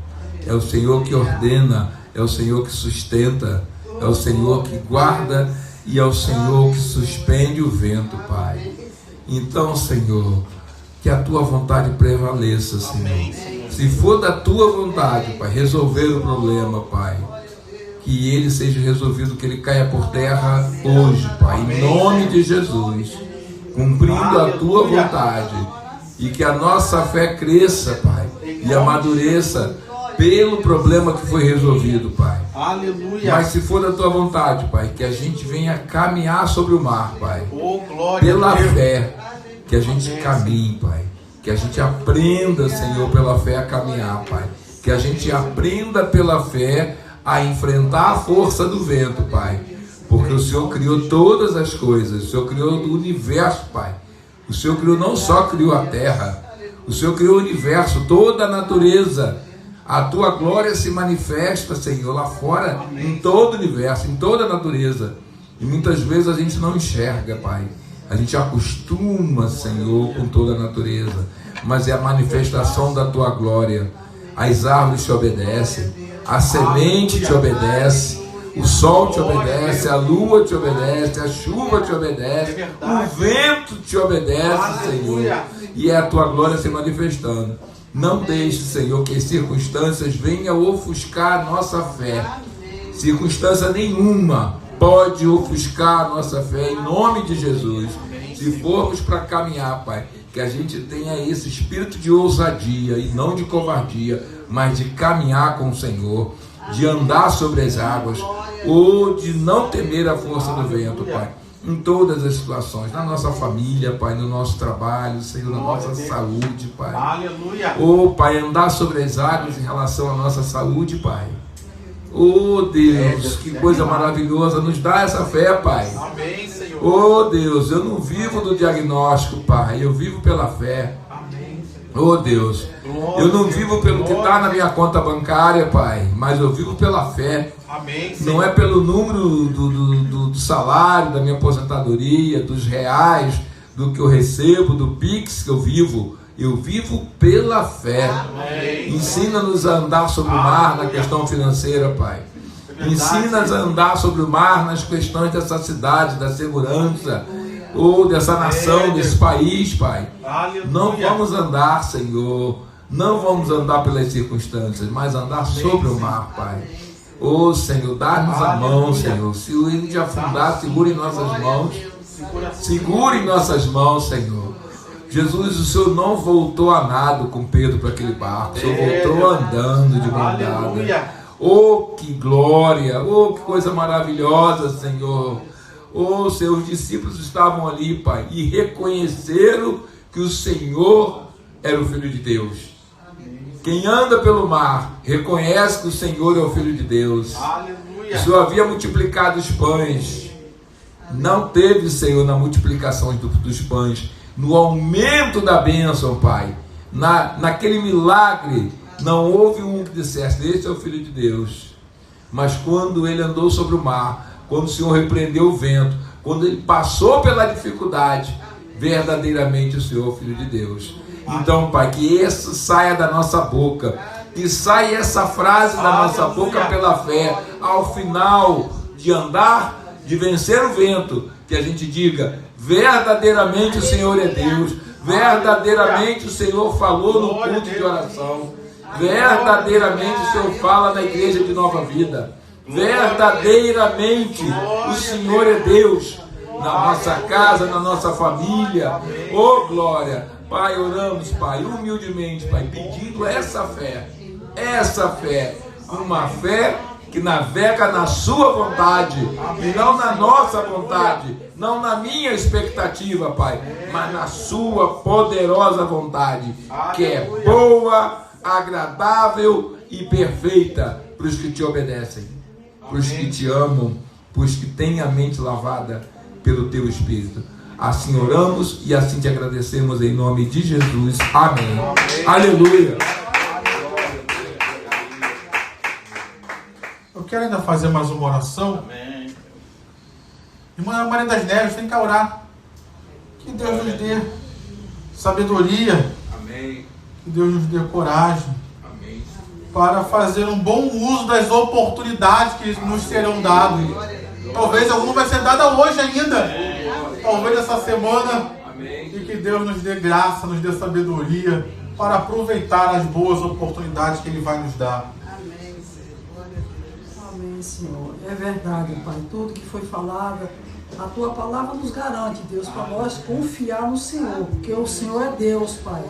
é o Senhor que ordena, é o Senhor que sustenta, é o Senhor que guarda e é o Senhor que suspende o vento, Pai. Então, Senhor, que a Tua vontade prevaleça, Senhor. Se for da Tua vontade, Pai, resolver o problema, Pai, que ele seja resolvido, que ele caia por terra hoje, Pai, em nome de Jesus. cumprindo a tua vontade. E que a nossa fé cresça, Pai, e amadureça pelo problema que foi resolvido, Pai. Aleluia. Mas se for da tua vontade, Pai, que a gente venha caminhar sobre o mar, Pai. Oh, glória pela a Deus. fé, que a gente caminhe, Pai. Que a gente aprenda, Senhor, pela fé a caminhar, Pai. Que a gente aprenda pela fé a enfrentar a força do vento, Pai. Porque o Senhor criou todas as coisas. O Senhor criou o universo, Pai. O Senhor criou, não só criou a terra, o Senhor criou o universo, toda a natureza. A tua glória se manifesta, Senhor, lá fora, em todo o universo, em toda a natureza. E muitas vezes a gente não enxerga, Pai. A gente acostuma, Senhor, com toda a natureza. Mas é a manifestação da tua glória. As árvores te obedecem, a semente te obedece, o sol te obedece, a lua te obedece, a chuva te obedece, o vento te obedece, Senhor. E é a tua glória se manifestando. Não deixe, Senhor, que as circunstâncias venham ofuscar a nossa fé. Circunstância nenhuma pode ofuscar a nossa fé, em nome de Jesus. Se formos para caminhar, Pai, que a gente tenha esse espírito de ousadia e não de covardia, mas de caminhar com o Senhor, de andar sobre as águas, ou de não temer a força do vento, Pai. Em todas as situações, na nossa família, Pai, no nosso trabalho, Senhor, na nossa saúde, Pai. Aleluia. Oh, Pai, andar sobre as águas em relação à nossa saúde, Pai. Oh, Deus, que coisa maravilhosa, nos dá essa fé, Pai. Amém, Senhor. Oh, Deus, eu não vivo do diagnóstico, Pai, eu vivo pela fé. Oh, Deus, eu não vivo pelo que está na minha conta bancária, Pai, mas eu vivo pela fé. Amém, Senhor. Não é pelo número do salário, da minha aposentadoria, dos reais, do que eu recebo, do Pix que eu vivo. Eu vivo pela fé. Ensina-nos a andar sobre o mar na questão financeira, Pai. Ensina-nos a andar sobre o mar nas questões dessa cidade, da segurança, ou dessa nação, desse país, Pai. Não vamos andar, Senhor, não vamos andar pelas circunstâncias, mas andar sobre o mar, Pai. Oh, Senhor, dá-nos a mão, Senhor. Se o índio de afundar, segure em nossas mãos. Segure em nossas mãos, Senhor. Jesus, o Senhor não voltou a nado com Pedro para aquele barco. O Senhor voltou andando de mão dada. Oh, que glória! Oh, que coisa maravilhosa, Senhor! Oh, seus discípulos estavam ali, Pai, e reconheceram que o Senhor era o Filho de Deus. Quem anda pelo mar reconhece que o Senhor é o Filho de Deus. O Senhor havia multiplicado os pães. Não teve, Senhor, na multiplicação dos pães, no aumento da bênção, Pai. Naquele milagre, não houve um que dissesse: esse é o Filho de Deus. Mas quando ele andou sobre o mar, quando o Senhor repreendeu o vento, quando ele passou pela dificuldade, verdadeiramente o Senhor é o Filho de Deus. Então, Pai, que isso saia da nossa boca, que saia essa frase da nossa boca pela fé, ao final de andar, de vencer o vento, que a gente diga: verdadeiramente o Senhor é Deus, verdadeiramente o Senhor falou no culto de oração, verdadeiramente o Senhor fala na igreja de Nova Vida, verdadeiramente o Senhor é Deus, na nossa casa, na nossa família. Oh, glória! Pai, oramos, Pai, humildemente, Pai, pedindo essa fé, uma fé que navega na sua vontade, e não na nossa vontade, não na minha expectativa, Pai, mas na sua poderosa vontade, que é boa, agradável e perfeita para os que te obedecem, para os que te amam, para os que têm a mente lavada pelo teu Espírito. Assim oramos e assim te agradecemos em nome de Jesus. Amém. Aleluia. Eu quero ainda fazer mais uma oração. Irmã Maria das Neves, tem que orar. Que Deus nos dê sabedoria. Amém. Que Deus nos dê coragem. Amém. Para fazer um bom uso das oportunidades que nos serão dadas. Talvez alguma vai ser dada hoje ainda. Talvez essa semana. Amém. E que Deus nos dê graça, nos dê sabedoria para aproveitar as boas oportunidades que Ele vai nos dar. Amém, Senhor. É verdade, Pai. Tudo que foi falado A tua palavra nos garante, Deus, para nós confiar no Senhor, porque o Senhor é Deus, Pai.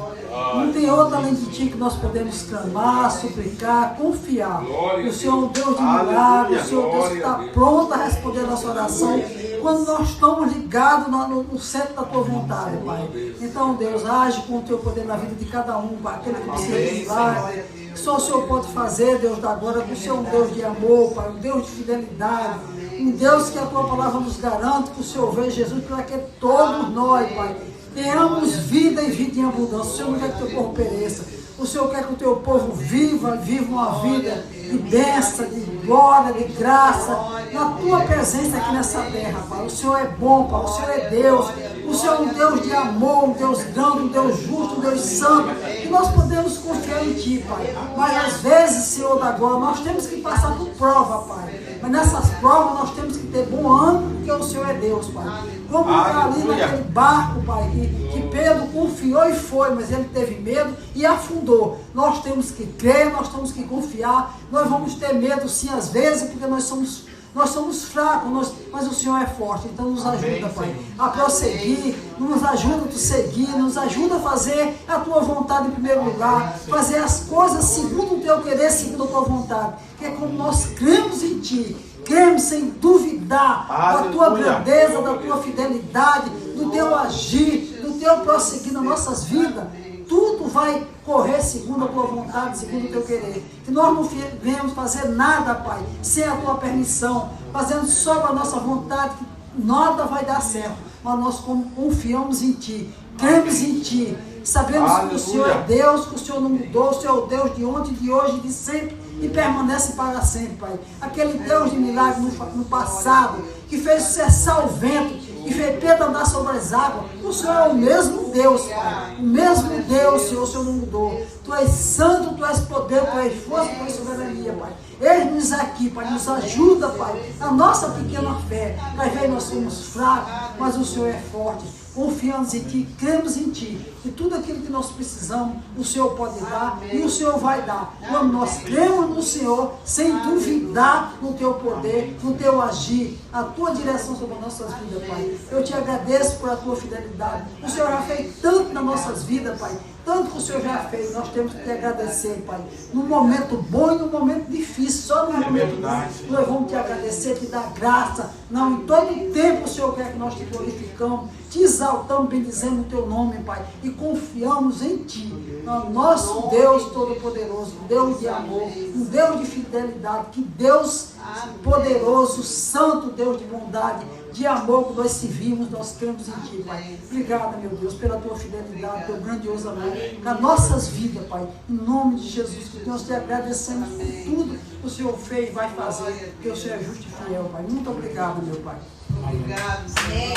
Não tem outro além de Ti que nós podemos clamar, suplicar, confiar. O Senhor é um Deus de milagres, o Senhor é um Deus que está pronto a responder a nossa oração quando nós estamos ligados no centro da Tua vontade, Pai. Então, Deus, age com o Teu poder na vida de cada um, Pai, aquele que precisa de milagre. Só o Senhor pode fazer, Deus da glória, porque o Senhor é um Deus de amor, Pai, um Deus de fidelidade, um Deus que a Tua palavra nos garante que o Senhor veja Jesus para que todos nós, Pai, tenhamos vida e vida em abundância. O Senhor não quer que o Teu povo pereça. O Senhor quer que o Teu povo viva uma vida de bênção, de glória, de graça, na Tua presença aqui nessa terra, Pai. O Senhor é bom, Pai, o Senhor é Deus. O Senhor é um Deus de amor, um Deus grande, um Deus justo, um Deus santo. E nós podemos confiar em Ti, Pai. Mas às vezes, Senhor da glória, nós temos que passar por prova, Pai. Mas nessas provas nós temos que ter bom ânimo, porque o Senhor é Deus, Pai. Como ali naquele barco, Pai, que Pedro confiou e foi, mas ele teve medo e afundou. Nós temos que crer, nós temos que confiar. Nós vamos ter medo sim às vezes, porque nós somos fracos, mas o Senhor é forte. Então nos ajuda, Pai, a prosseguir, nos ajuda a seguir, nos ajuda a fazer a Tua vontade em primeiro lugar, fazer as coisas segundo o Teu querer, segundo a Tua vontade, que é como nós cremos em Ti, cremos sem duvidar da Tua grandeza, da Tua fidelidade, do Teu agir, do Teu prosseguir nas nossas vidas. Tudo vai correr segundo a Tua vontade, segundo o Teu querer. Que nós não venhamos fazer nada, Pai, sem a Tua permissão, fazendo só a nossa vontade, que nada vai dar certo. Mas nós confiamos em Ti, cremos em Ti, sabemos que o Senhor é Deus, que o Senhor não mudou, o Senhor é o Deus de ontem, de hoje, de sempre, e permanece para sempre, Pai. Aquele Deus de milagre no passado, que fez cessar o vento, e fez Pedro andar sobre as águas. O Senhor é o mesmo Deus, Pai. O mesmo Deus, Senhor, o Senhor não mudou. Tu és santo, Tu és poder, Tu és força, Tu és soberania, Pai. Eis-nos aqui, Pai, nos ajuda, Pai, a nossa pequena fé. Às vezes nós somos fracos, mas o Senhor é forte. Confiamos em Ti, cremos em Ti. E tudo aquilo que nós precisamos, o Senhor pode dar e o Senhor vai dar. Quando nós cremos no Senhor, sem duvidar no Teu poder, no Teu agir, a Tua direção sobre as nossas vidas, Pai. Eu Te agradeço por a Tua fidelidade. O Senhor já fez tanto nas nossas vidas, Pai. Tanto que o Senhor já fez, nós temos que Te agradecer, Pai. No momento bom e no momento difícil, só no momento difícil, nós vamos Te agradecer, Te dar graça. Não, em todo o tempo o Senhor quer que nós Te glorificamos, Te exaltamos, bendizendo o Teu nome, Pai. E confiamos em Ti, no nosso Deus Todo-Poderoso, Deus de amor, um Deus de fidelidade, que Deus poderoso, santo Deus de bondade, de amor que nós servimos, nós cremos em Ti, Pai. Obrigado, meu Deus, pela Tua fidelidade, Teu grandioso amor nas nossas vidas, Pai. Em nome de Jesus, que nós Te agradecemos por tudo que o Senhor fez e vai fazer, porque o Senhor é justo e fiel, Pai. Muito obrigado, meu Pai. Obrigado, Senhor.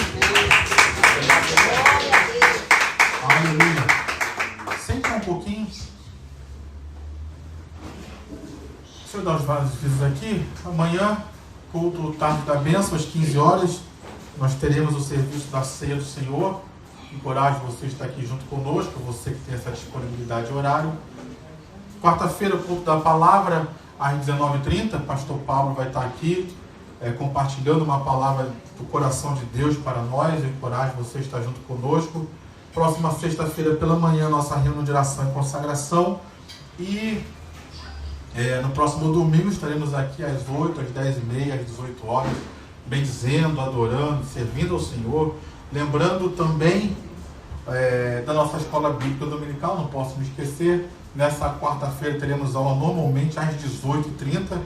Aleluia. Senta um pouquinho. Deixa eu dar os vários avisos aqui. Amanhã, culto tarde da bênção, às 15 horas. Nós teremos o serviço da ceia do Senhor. Encorajo você a estar aqui junto conosco, você que tem essa disponibilidade de horário. Quarta-feira, culto da palavra, às 19h30. Pastor Paulo vai estar aqui compartilhando uma palavra do coração de Deus para nós. Eu encorajo você a estar junto conosco. Próxima sexta-feira pela manhã, nossa reunião de oração e consagração. E no próximo domingo estaremos aqui às 8, às 10h30, às 18 horas, bendizendo, adorando, servindo ao Senhor. Lembrando também da nossa escola bíblica dominical, não posso me esquecer. Nessa quarta-feira teremos aula normalmente às 18h30,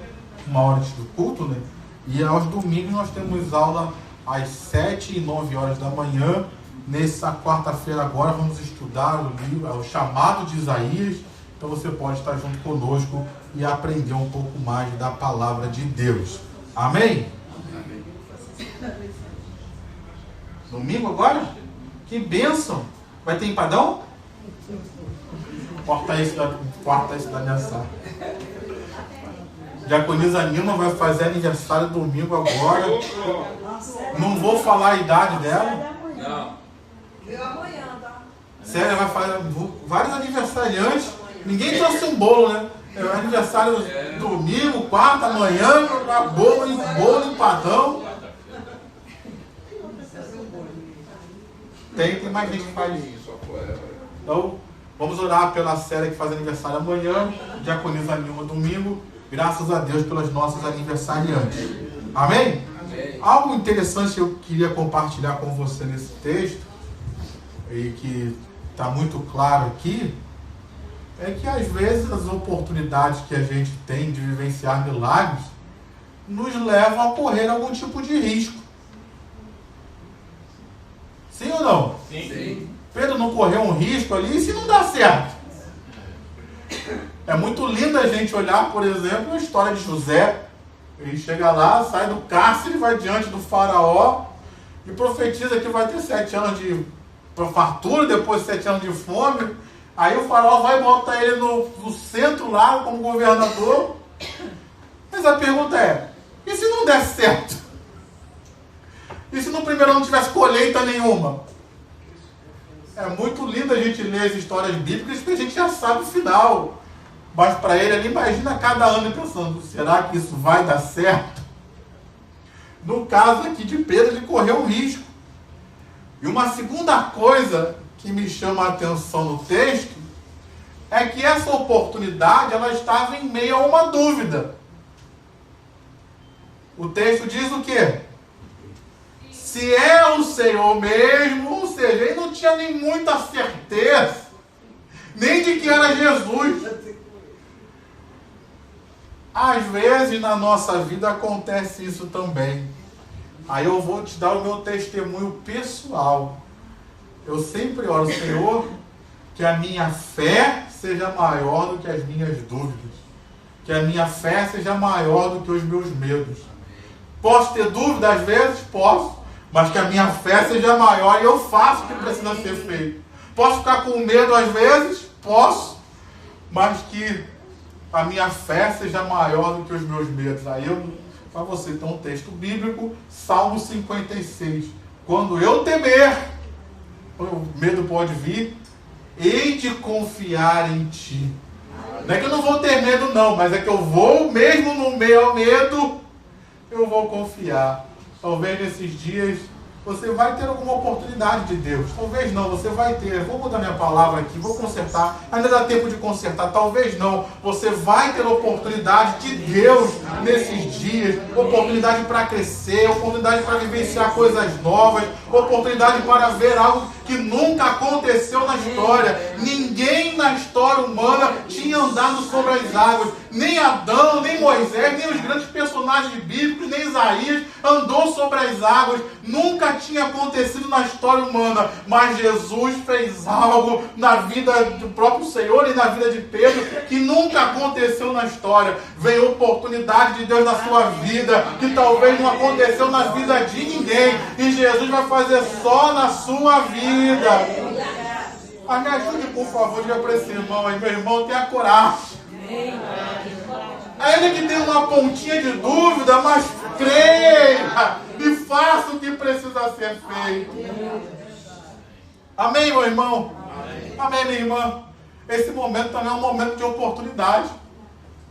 uma hora antes do culto, né? E aos domingos nós temos aula às 7 e 9 horas da manhã. Nessa quarta-feira agora vamos estudar o livro, o chamado de Isaías. Então você pode estar junto conosco e aprender um pouco mais da palavra de Deus. Amém? Domingo agora? Que bênção! Vai ter empadão? Corta isso da minha sala. Diaconisa Nilma vai fazer aniversário domingo agora. Não vou falar a idade dela. Não. Sério, vai fazer vários aniversariantes. Ninguém trouxe um bolo, né? É aniversário domingo, quarta, amanhã, bolo, empadão. Tem mais gente que faz isso. Então, vamos orar pela Célia que faz aniversário amanhã, diaconisa Nilma domingo. Graças a Deus pelas nossas aniversariantes. Amém? Amém? Algo interessante que eu queria compartilhar com você nesse texto, e que está muito claro aqui, é que às vezes as oportunidades que a gente tem de vivenciar milagres nos levam a correr algum tipo de risco. Sim ou não? Sim. Pedro não correu um risco ali, e se não dá certo? É muito lindo a gente olhar, por exemplo, a história de José. Ele chega lá, sai do cárcere, vai diante do faraó e profetiza que vai ter 7 anos de fartura, depois 7 anos de fome. Aí o faraó vai botar ele no centro lá como governador. Mas a pergunta é, e se não der certo? E se no primeiro ano não tivesse colheita nenhuma? É muito lindo a gente ler as histórias bíblicas porque a gente já sabe o final. Mas para ele ali, imagina cada ano pensando, será que isso vai dar certo? No caso aqui de Pedro, ele correu um risco. E uma segunda coisa que me chama a atenção no texto é que essa oportunidade ela estava em meio a uma dúvida. O texto diz o quê? Se é o Senhor mesmo, ou seja, ele não tinha nem muita certeza, nem de que era Jesus. Às vezes na nossa vida acontece isso também. Aí eu vou te dar o meu testemunho pessoal. Eu sempre oro, Senhor, que a minha fé seja maior do que as minhas dúvidas. Que a minha fé seja maior do que os meus medos. Posso ter dúvida às vezes? Posso. Mas que a minha fé seja maior e eu faço o que precisa ser feito. Posso ficar com medo às vezes? Posso. Mas que a minha fé seja maior do que os meus medos. Aí para você tem um texto bíblico, Salmo 56. Quando eu temer, o medo pode vir, hei de confiar em ti. Não é que eu não vou ter medo não, mas é que eu vou, mesmo no meio ao medo, eu vou confiar. Talvez nesses dias você vai ter alguma oportunidade de Deus. Talvez não, você vai ter. Vou mudar minha palavra aqui, vou consertar. Ainda dá tempo de consertar. Talvez não. Você vai ter oportunidade de Deus nesses dias. Oportunidade para crescer, oportunidade para vivenciar coisas novas, oportunidade para ver algo que nunca aconteceu na história. Ninguém na história humana tinha andado sobre as águas. Nem Adão, nem Moisés, nem os grandes personagens bíblicos, nem Isaías andou sobre as águas. Nunca tinha acontecido na história humana. Mas Jesus fez algo na vida do próprio Senhor e na vida de Pedro que nunca aconteceu na história. Veio oportunidade de Deus na sua vida que talvez não aconteceu na vida de ninguém. E Jesus vai fazer só na sua vida. Mas me ajude, por favor, diga para esse irmão aí. Meu irmão, tenha coragem. Ainda que tenha uma pontinha de dúvida, mas creia e faça o que precisa ser feito. Amém, meu irmão? Amém, minha irmã? Esse momento também é um momento de oportunidade,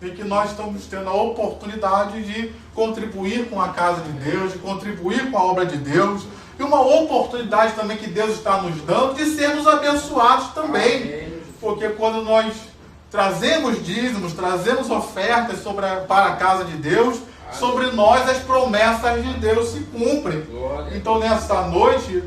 em que nós estamos tendo a oportunidade de contribuir com a casa de Deus, de contribuir com a obra de Deus, e uma oportunidade também que Deus está nos dando de sermos abençoados também. Porque quando nós trazemos dízimos, trazemos ofertas para a casa de Deus, sobre nós as promessas de Deus se cumprem. Então nessa noite,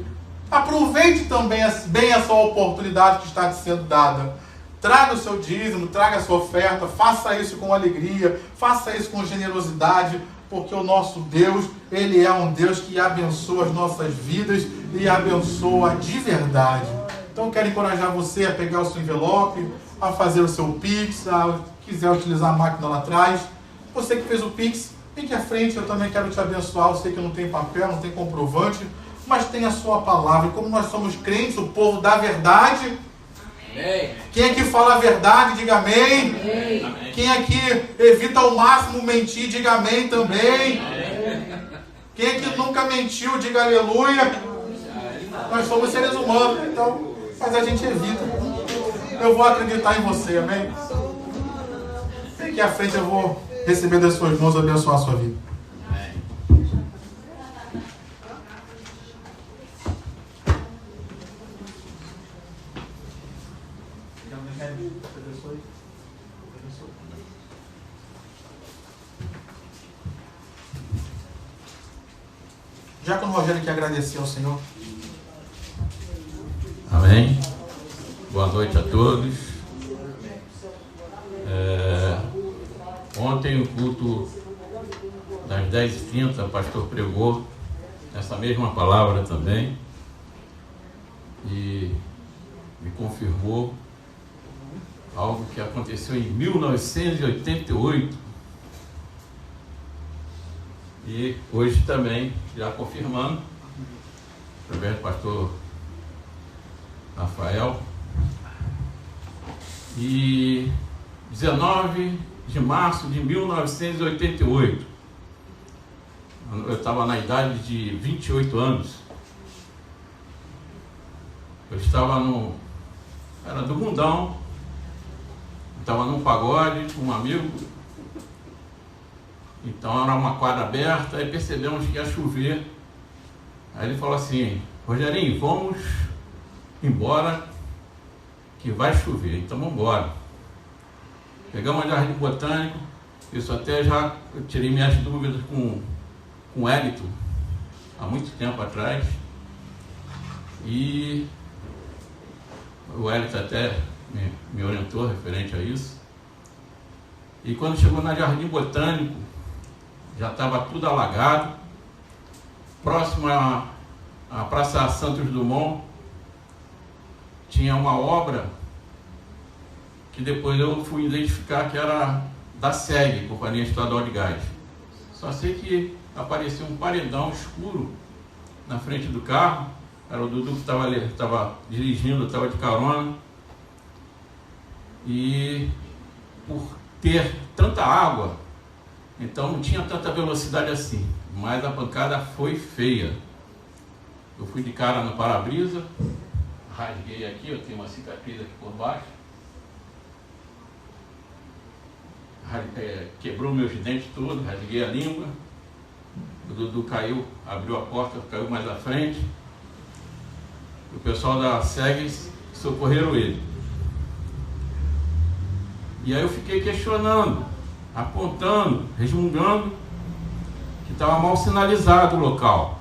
aproveite também bem essa oportunidade que está te sendo dada. Traga o seu dízimo, traga a sua oferta, faça isso com alegria, faça isso com generosidade, porque o nosso Deus, Ele é um Deus que abençoa as nossas vidas e abençoa de verdade. Então quero encorajar você a pegar o seu envelope, a fazer o seu Pix, a quiser utilizar a máquina lá atrás. Você que fez o Pix, vem aqui à frente, eu também quero te abençoar. Eu sei que não tem papel, não tem comprovante, mas tem a sua palavra. E como nós somos crentes, o povo da verdade, amém. Quem aqui fala a verdade, diga amém. Amém. Quem aqui evita ao máximo mentir, diga amém também. Amém. Quem aqui nunca mentiu, diga aleluia. Nós somos seres humanos, então, mas a gente evita. Eu vou acreditar em você, amém? Vem aqui à frente, eu vou receber das suas mãos e abençoar a sua vida. Diácono Rogério quer agradecer ao Senhor. Amém. Boa noite a todos. Ontem o culto das 10h30, o pastor pregou essa mesma palavra também e me confirmou algo que aconteceu em 1988 e hoje também já confirmando através do pastor Rafael. E 19 de março de 1988, eu estava na idade de 28 anos. Eu estava era do mundão, estava num pagode com um amigo. Então era uma quadra aberta, aí percebemos que ia chover. Aí ele falou assim: Rogerinho, vamos embora que vai chover, então vamos embora. Pegamos o Jardim Botânico, isso até já eu tirei minhas dúvidas com o Hélito, há muito tempo atrás, e o Hélito até me orientou referente a isso. E quando chegou no Jardim Botânico, já estava tudo alagado, próximo à Praça Santos Dumont, tinha uma obra que depois eu fui identificar que era da SEG, Companhia Estadual de Gás. Só sei que apareceu um paredão escuro na frente do carro. Era o Dudu que estava dirigindo, estava de carona. E por ter tanta água, então não tinha tanta velocidade assim, mas a pancada foi feia. Eu fui de cara no para-brisa, rasguei aqui, eu tenho uma cicatriz aqui por baixo. Quebrou meus dentes todos, rasguei a língua. O Dudu caiu, abriu a porta, caiu mais à frente. O pessoal da SEG socorreram ele. E aí eu fiquei questionando, apontando, resmungando que estava mal sinalizado o local.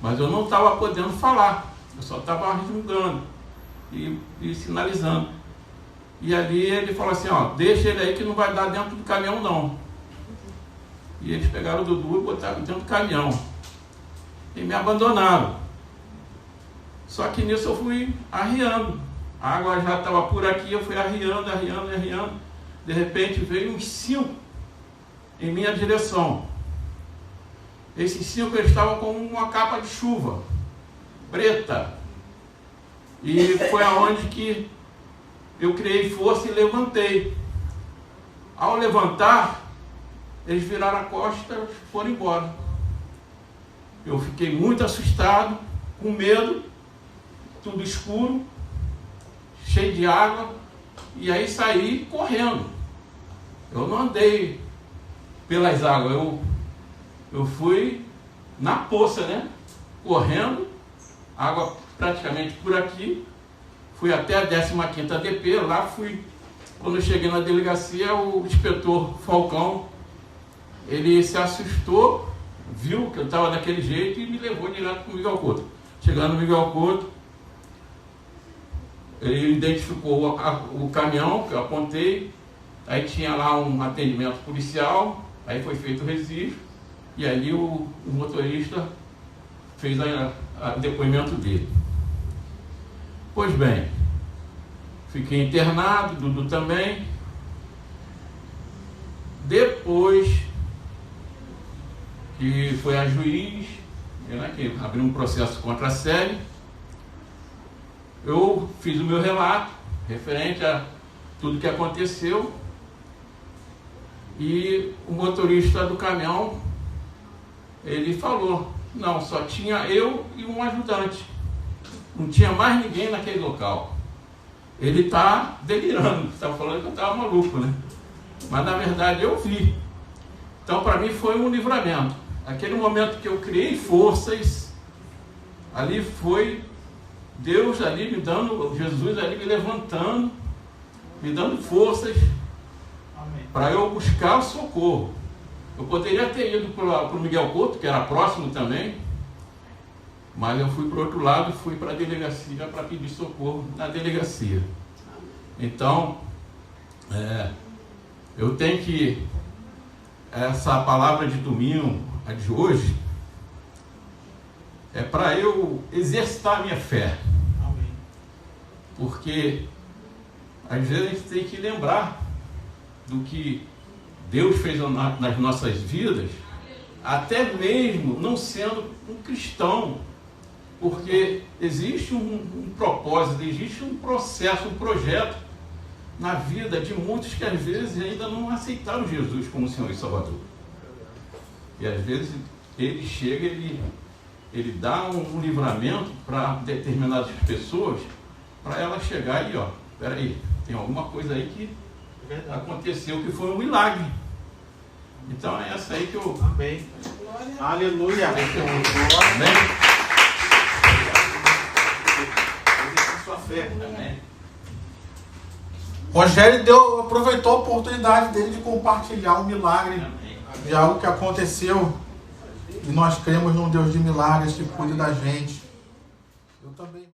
Mas eu não estava podendo falar, eu só estava resmungando e sinalizando. E ali ele falou assim: ó, deixa ele aí que não vai dar dentro do caminhão não. E eles pegaram o Dudu e botaram dentro do caminhão. E me abandonaram. Só que nisso eu fui arriando. A água já estava por aqui, eu fui arriando. De repente veio uns 5 em minha direção. Esses 5 eles estavam com uma capa de chuva preta. E foi aonde que eu criei força e levantei. Ao levantar, eles viraram a costa e foram embora. Eu fiquei muito assustado, com medo, tudo escuro, cheio de água, e aí saí correndo. Eu não andei pelas águas, eu fui na poça, né? Correndo, água praticamente por aqui. Fui até a 15ª DP, lá fui. Quando eu cheguei na delegacia, o inspetor Falcão, ele se assustou, viu que eu estava daquele jeito e me levou direto para o Miguel Couto. Chegando no Miguel Couto, ele identificou o caminhão que eu apontei, aí tinha lá um atendimento policial, aí foi feito o registro, e ali o motorista fez o depoimento dele. Pois bem, fiquei internado, Dudu também. Depois que foi a juiz, né, que abriu um processo contra a SEG, eu fiz o meu relato referente a tudo que aconteceu, e o motorista do caminhão, ele falou: não, só tinha eu e um ajudante, não tinha mais ninguém naquele local. Ele está delirando, estava falando que eu estava maluco, né? Mas na verdade eu vi. Então para mim foi um livramento. Aquele momento que eu criei forças, ali foi Deus ali me dando, Jesus ali me levantando me dando forças para eu buscar o socorro. Eu poderia ter ido para o Miguel Couto, que era próximo também, mas eu fui para o outro lado e fui para a delegacia para pedir socorro na delegacia. Então, eu tenho que, essa palavra de domingo, a de hoje, é para eu exercitar a minha fé. Porque às vezes a gente tem que lembrar do que Deus fez nas nossas vidas, até mesmo não sendo um cristão, porque existe um propósito, existe um processo, um projeto na vida de muitos que às vezes ainda não aceitaram Jesus como Senhor e Salvador. E às vezes ele chega, ele dá um livramento para determinadas pessoas, para elas chegar e, espera aí, tem alguma coisa aí que aconteceu, que foi um milagre. Então é essa aí que eu... Amém. Aleluia. Amém. Sua fé. Amém. Rogério aproveitou a oportunidade dele de compartilhar um milagre de algo que aconteceu. E nós cremos num Deus de milagres que cuida da gente. Eu também.